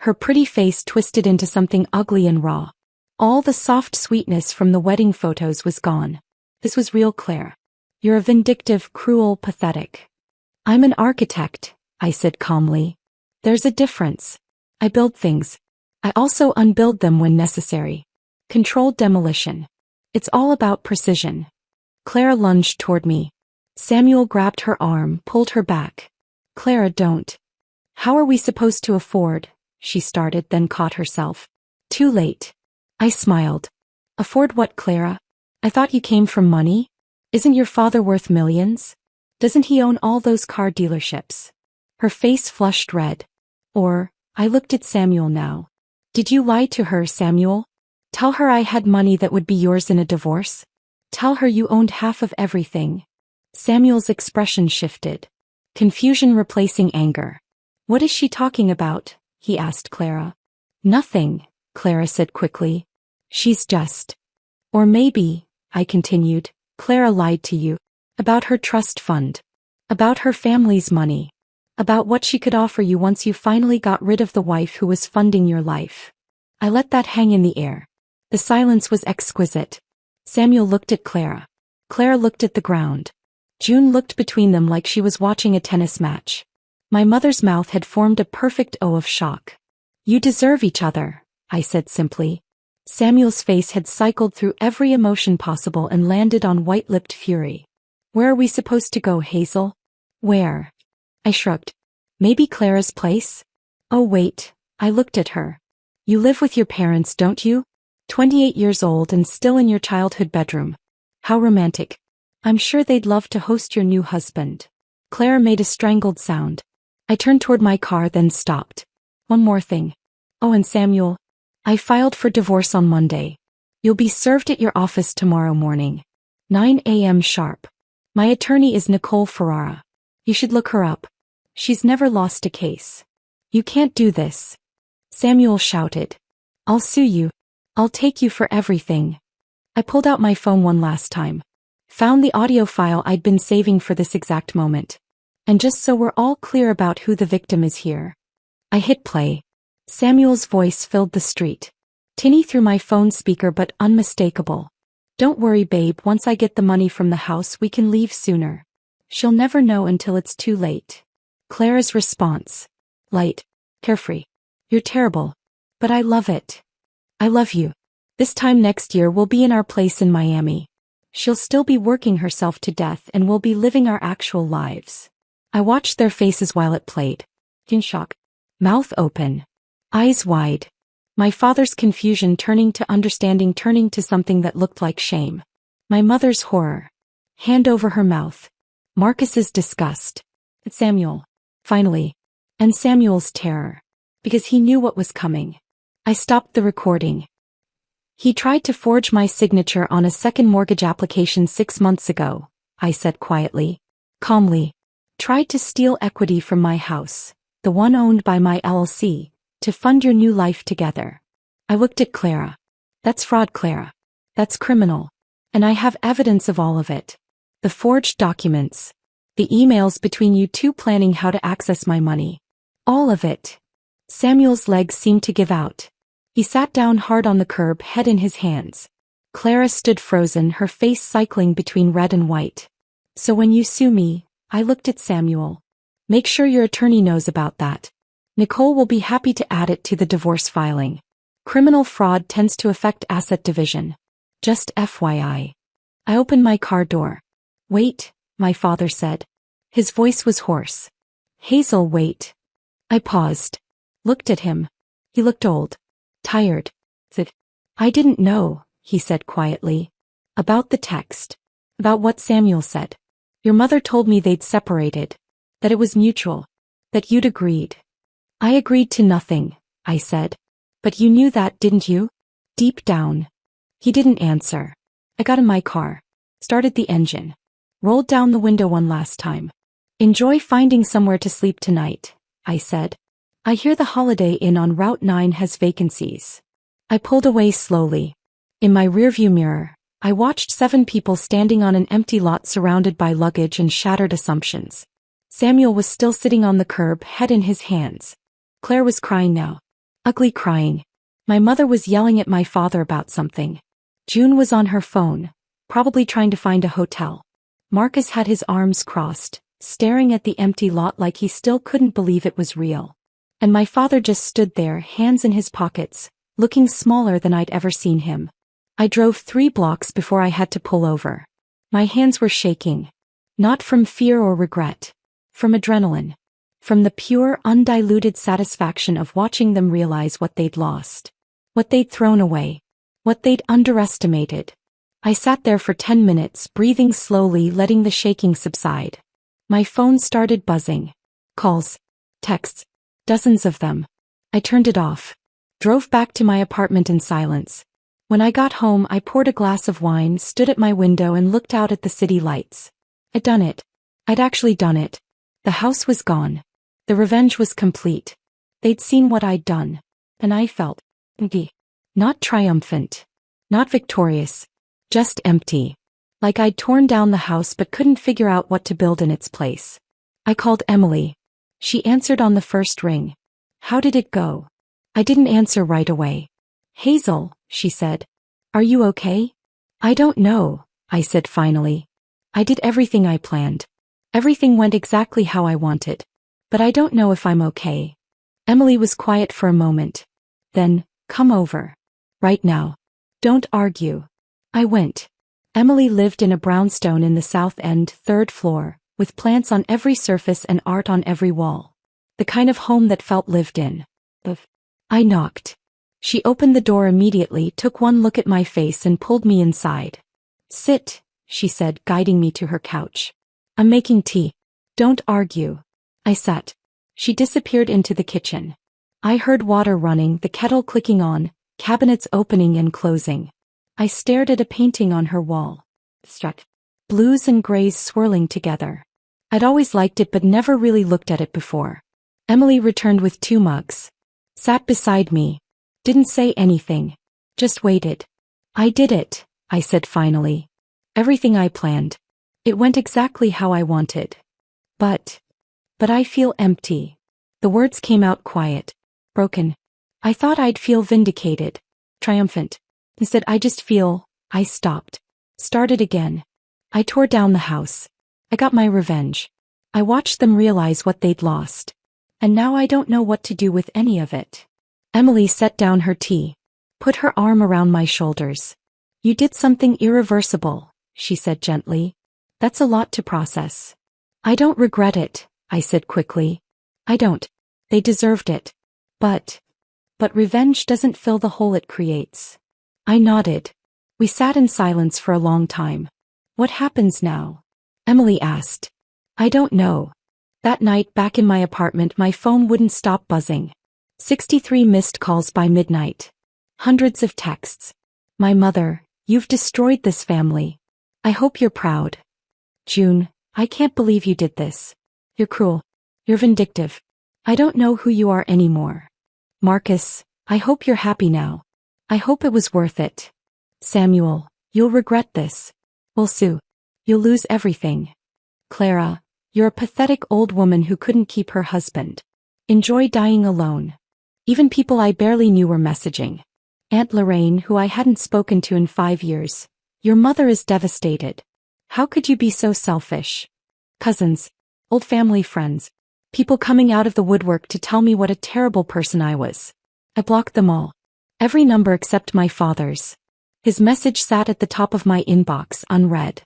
Her pretty face twisted into something ugly and raw. All the soft sweetness from the wedding photos was gone. This was real Claire. You're a vindictive, cruel, pathetic. I'm an architect, I said calmly. There's a difference. I build things. I also unbuild them when necessary. Controlled demolition. It's all about precision. Clara lunged toward me. Samuel grabbed her arm, pulled her back. Clara, don't. How are we supposed to afford? She started, then caught herself. Too late. I smiled. Afford what, Clara? I thought you came from money? Isn't your father worth millions? Doesn't he own all those car dealerships? Her face flushed red. I looked at Samuel now. Did you lie to her, Samuel? Tell her I had money that would be yours in a divorce? Tell her you owned half of everything. Samuel's expression shifted. Confusion replacing anger. What is she talking about? He asked Clara. Nothing, Clara said quickly. She's just. Or maybe, I continued, Clara lied to you. About her trust fund. About her family's money. About what she could offer you once you finally got rid of the wife who was funding your life. I let that hang in the air. The silence was exquisite. Samuel looked at Clara. Clara looked at the ground. June looked between them like she was watching a tennis match. My mother's mouth had formed a perfect O of shock. You deserve each other, I said simply. Samuel's face had cycled through every emotion possible and landed on white-lipped fury. Where are we supposed to go, Hazel? Where? I shrugged. Maybe Clara's place? Oh wait, I looked at her. You live with your parents, don't you? 28 years old and still in your childhood bedroom. How romantic. I'm sure they'd love to host your new husband. Clara made a strangled sound. I turned toward my car then stopped. One more thing. Oh, and Samuel, I filed for divorce on Monday. You'll be served at your office tomorrow morning. 9 a.m. sharp. My attorney is Nicole Ferrara. You should look her up. She's never lost a case. You can't do this. Samuel shouted. I'll sue you. I'll take you for everything. I pulled out my phone one last time. Found the audio file I'd been saving for this exact moment. And just so we're all clear about who the victim is here. I hit play. Samuel's voice filled the street. Tinny through my phone speaker but unmistakable. Don't worry, babe, once I get the money from the house we can leave sooner. She'll never know until it's too late. Clara's response. Light. Carefree. You're terrible. But I love it. I love you. This time next year we'll be in our place in Miami. She'll still be working herself to death and we'll be living our actual lives. I watched their faces while it played. In shock. Mouth open. Eyes wide. My father's confusion turning to understanding, turning to something that looked like shame. My mother's horror. Hand over her mouth. Marcus's disgust. Samuel. Finally. And Samuel's terror. Because he knew what was coming. I stopped the recording. He tried to forge my signature on a second mortgage application 6 months ago, I said quietly. Calmly. Tried to steal equity from my house, the one owned by my LLC, to fund your new life together. I looked at Clara. That's fraud, Clara. That's criminal. And I have evidence of all of it. The forged documents. The emails between you two planning how to access my money. All of it. Samuel's legs seemed to give out. He sat down hard on the curb, head in his hands. Clara stood frozen, her face cycling between red and white. So when you sue me, I looked at Samuel. Make sure your attorney knows about that. Nicole will be happy to add it to the divorce filing. Criminal fraud tends to affect asset division. Just FYI. I opened my car door. Wait, my father said. His voice was hoarse. Hazel, wait. I paused. Looked at him. He looked old. Tired. Said, I didn't know, he said quietly. About the text. About what Samuel said. Your mother told me they'd separated. That it was mutual. That you'd agreed. I agreed to nothing, I said. But you knew that, didn't you? Deep down. He didn't answer. I got in my car. Started the engine. Rolled down the window one last time. Enjoy finding somewhere to sleep tonight, I said. I hear the Holiday Inn on Route 9 has vacancies. I pulled away slowly. In my rearview mirror, I watched 7 people standing on an empty lot surrounded by luggage and shattered assumptions. Samuel was still sitting on the curb, head in his hands. Claire was crying now. Ugly crying. My mother was yelling at my father about something. June was on her phone, probably trying to find a hotel. Marcus had his arms crossed, staring at the empty lot like he still couldn't believe it was real. And my father just stood there, hands in his pockets, looking smaller than I'd ever seen him. I drove 3 blocks before I had to pull over. My hands were shaking. Not from fear or regret. From adrenaline. From the pure, undiluted satisfaction of watching them realize what they'd lost. What they'd thrown away. What they'd underestimated. I sat there for 10 minutes, breathing slowly, letting the shaking subside. My phone started buzzing. Calls. Texts. Dozens of them. I turned it off. Drove back to my apartment in silence. When I got home, I poured a glass of wine, stood at my window and looked out at the city lights. I'd done it. I'd actually done it. The house was gone. The revenge was complete. They'd seen what I'd done. And I felt, not triumphant. Not victorious. Just empty. Like I'd torn down the house but couldn't figure out what to build in its place. I called Emily. She answered on the first ring. How did it go? I didn't answer right away. Hazel, she said. Are you okay? I don't know, I said finally. I did everything I planned. Everything went exactly how I wanted. But I don't know if I'm okay. Emily was quiet for a moment. Then, come over. Right now. Don't argue. I went. Emily lived in a brownstone in the South End, 3rd floor, with plants on every surface and art on every wall. The kind of home that felt lived in. I knocked. She opened the door immediately, took one look at my face and pulled me inside. Sit, she said, guiding me to her couch. I'm making tea. Don't argue. I sat. She disappeared into the kitchen. I heard water running, the kettle clicking on, cabinets opening and closing. I stared at a painting on her wall. Blues and grays swirling together. I'd always liked it but never really looked at it before. Emily returned with 2 mugs. Sat beside me. Didn't say anything. Just waited. I did it, I said finally. Everything I planned. It went exactly how I wanted. But I feel empty. The words came out quiet. Broken. I thought I'd feel vindicated. Triumphant. Instead I just feel. I stopped. Started again. I tore down the house. I got my revenge. I watched them realize what they'd lost. And now I don't know what to do with any of it. Emily set down her tea. Put her arm around my shoulders. You did something irreversible, she said gently. That's a lot to process. I don't regret it, I said quickly. I don't. They deserved it. But revenge doesn't fill the hole it creates. I nodded. We sat in silence for a long time. What happens now? Emily asked. I don't know. That night back in my apartment my phone wouldn't stop buzzing. 63 missed calls by midnight. Hundreds of texts. My mother, you've destroyed this family. I hope you're proud. June, I can't believe you did this. You're cruel. You're vindictive. I don't know who you are anymore. Marcus, I hope you're happy now. I hope it was worth it. Samuel, you'll regret this. Well, Sue, you'll lose everything. Clara, you're a pathetic old woman who couldn't keep her husband. Enjoy dying alone. Even people I barely knew were messaging. Aunt Lorraine, who I hadn't spoken to in 5 years. Your mother is devastated. How could you be so selfish? Cousins. Old family friends. People coming out of the woodwork to tell me what a terrible person I was. I blocked them all. Every number except my father's. His message sat at the top of my inbox, unread.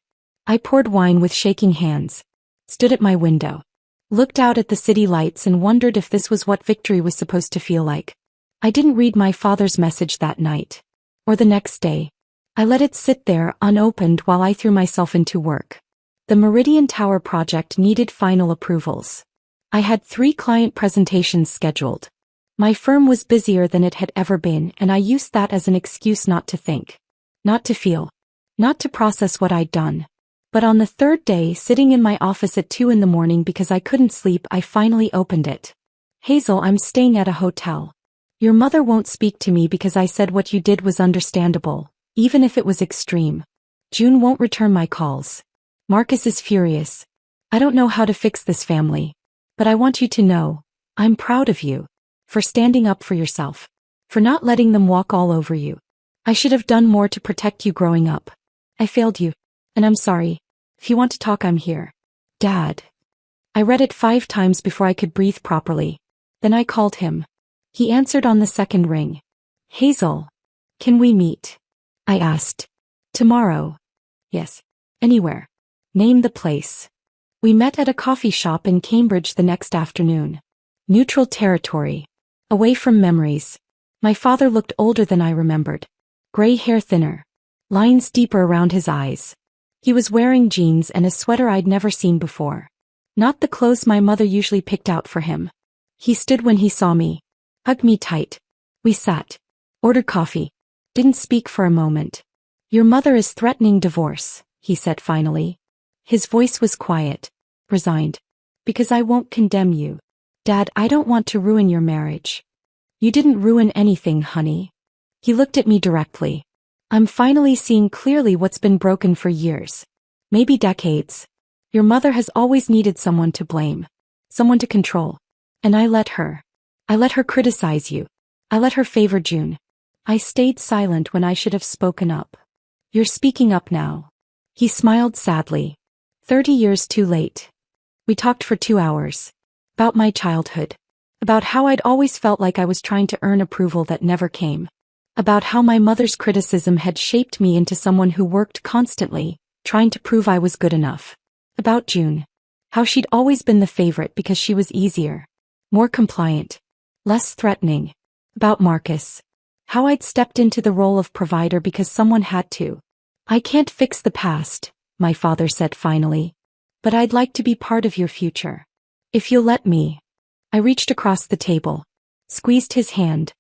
I poured wine with shaking hands. Stood at my window. Looked out at the city lights and wondered if this was what victory was supposed to feel like. I didn't read my father's message that night. Or the next day. I let it sit there unopened while I threw myself into work. The Meridian Tower project needed final approvals. I had 3 client presentations scheduled. My firm was busier than it had ever been and I used that as an excuse not to think. Not to feel. Not to process what I'd done. But on the 3rd day, sitting in my office at 2 in the morning because I couldn't sleep, I finally opened it. Hazel, I'm staying at a hotel. Your mother won't speak to me because I said what you did was understandable, even if it was extreme. June won't return my calls. Marcus is furious. I don't know how to fix this family. But I want you to know, I'm proud of you. For standing up for yourself. For not letting them walk all over you. I should have done more to protect you growing up. I failed you. And I'm sorry. If you want to talk, I'm here. Dad. I read it 5 times before I could breathe properly. Then I called him. He answered on the 2nd ring. Hazel. Can we meet? I asked. Tomorrow. Yes. Anywhere. Name the place. We met at a coffee shop in Cambridge the next afternoon. Neutral territory. Away from memories. My father looked older than I remembered. Gray hair thinner. Lines deeper around his eyes. He was wearing jeans and a sweater I'd never seen before. Not the clothes my mother usually picked out for him. He stood when he saw me. Hugged me tight. We sat. Ordered coffee. Didn't speak for a moment. Your mother is threatening divorce, he said finally. His voice was quiet. Resigned. Because I won't condemn you. Dad, I don't want to ruin your marriage. You didn't ruin anything, honey. He looked at me directly. I'm finally seeing clearly what's been broken for years. Maybe decades. Your mother has always needed someone to blame. Someone to control. And I let her. I let her criticize you. I let her favor June. I stayed silent when I should have spoken up. You're speaking up now. He smiled sadly. 30 years too late. We talked for 2 hours. About my childhood. About how I'd always felt like I was trying to earn approval that never came. About how my mother's criticism had shaped me into someone who worked constantly, trying to prove I was good enough. About June. How she'd always been the favorite because she was easier. More compliant. Less threatening. About Marcus. How I'd stepped into the role of provider because someone had to. I can't fix the past, my father said finally. But I'd like to be part of your future. If you'll let me. I reached across the table. Squeezed his hand.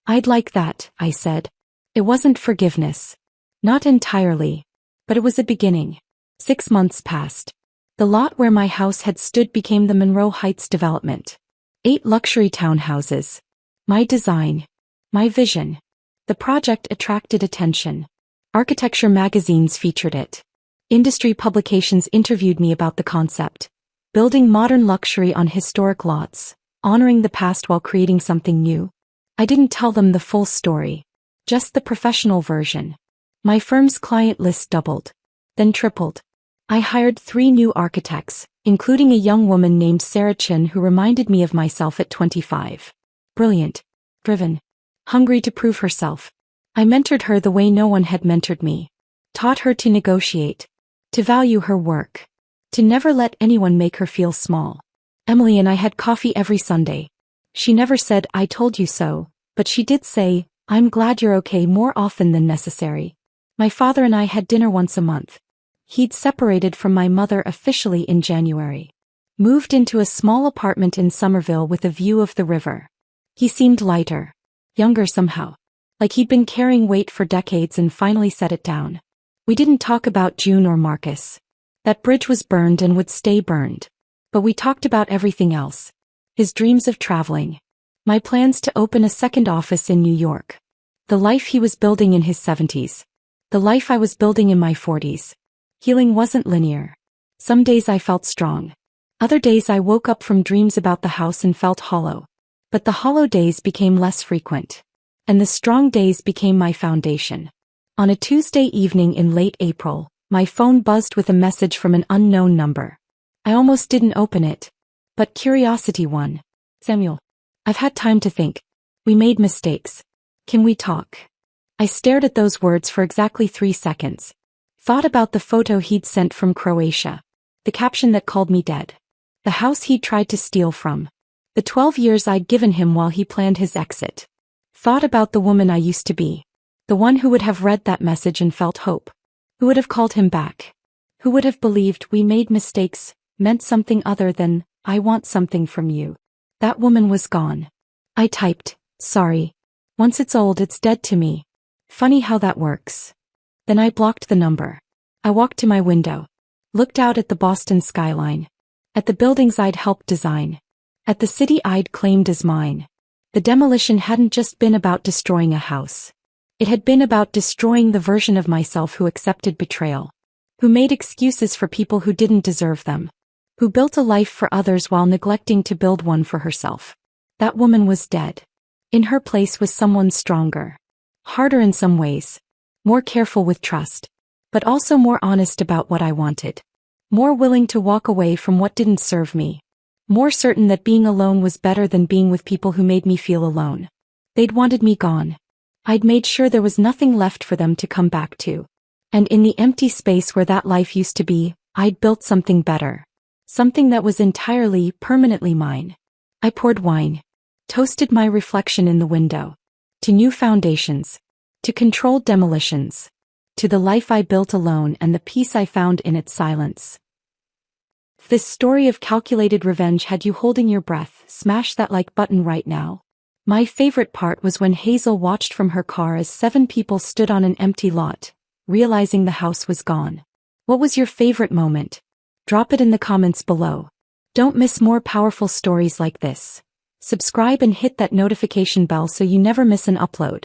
I'd like that, I said. It wasn't forgiveness. Not entirely. But it was a beginning. 6 months passed. The lot where my house had stood became the Monroe Heights development. 8 luxury townhouses. My design. My vision. The project attracted attention. Architecture magazines featured it. Industry publications interviewed me about the concept. Building modern luxury on historic lots, honoring the past while creating something new. I didn't tell them the full story. Just the professional version. My firm's client list doubled. Then tripled. I hired 3 new architects, including a young woman named Sarah Chin who reminded me of myself at 25. Brilliant. Driven. Hungry to prove herself. I mentored her the way no one had mentored me. Taught her to negotiate. To value her work. To never let anyone make her feel small. Emily and I had coffee every Sunday. She never said, "I told you so," but she did say, "I'm glad you're okay," more often than necessary. My father and I had dinner once a month. He'd separated from my mother officially in January. Moved into a small apartment in Somerville with a view of the river. He seemed lighter. Younger somehow. Like he'd been carrying weight for decades and finally set it down. We didn't talk about June or Marcus. That bridge was burned and would stay burned. But we talked about everything else. His dreams of traveling. My plans to open a second office in New York. The life he was building in his 70s. The life I was building in my 40s. Healing wasn't linear. Some days I felt strong. Other days I woke up from dreams about the house and felt hollow. But the hollow days became less frequent. And the strong days became my foundation. On a Tuesday evening in late April, my phone buzzed with a message from an unknown number. I almost didn't open it. But curiosity won. "Samuel. I've had time to think. We made mistakes. Can we talk?" I stared at those words for exactly 3 seconds. Thought about the photo he'd sent from Croatia. The caption that called me dead. The house he'd tried to steal from. The 12 years I'd given him while he planned his exit. Thought about the woman I used to be. The one who would have read that message and felt hope. Who would have called him back. Who would have believed we made mistakes, meant something other than, "I want something from you." That woman was gone. I typed, "Sorry. Once it's old, it's dead to me." Funny how that works. Then I blocked the number. I walked to my window. Looked out at the Boston skyline. At the buildings I'd helped design. At the city I'd claimed as mine. The demolition hadn't just been about destroying a house. It had been about destroying the version of myself who accepted betrayal. Who made excuses for people who didn't deserve them. Who built a life for others while neglecting to build one for herself. That woman was dead. In her place was someone stronger. Harder in some ways. More careful with trust. But also more honest about what I wanted. More willing to walk away from what didn't serve me. More certain that being alone was better than being with people who made me feel alone. They'd wanted me gone. I'd made sure there was nothing left for them to come back to. And in the empty space where that life used to be, I'd built something better. Something that was entirely, permanently mine. I poured wine. Toasted my reflection in the window. To new foundations. To controlled demolitions. To the life I built alone and the peace I found in its silence. This story of calculated revenge had you holding your breath. Smash that like button right now. My favorite part was when Hazel watched from her car as 7 people stood on an empty lot, realizing the house was gone. What was your favorite moment? Drop it in the comments below. Don't miss more powerful stories like this. Subscribe and hit that notification bell so you never miss an upload.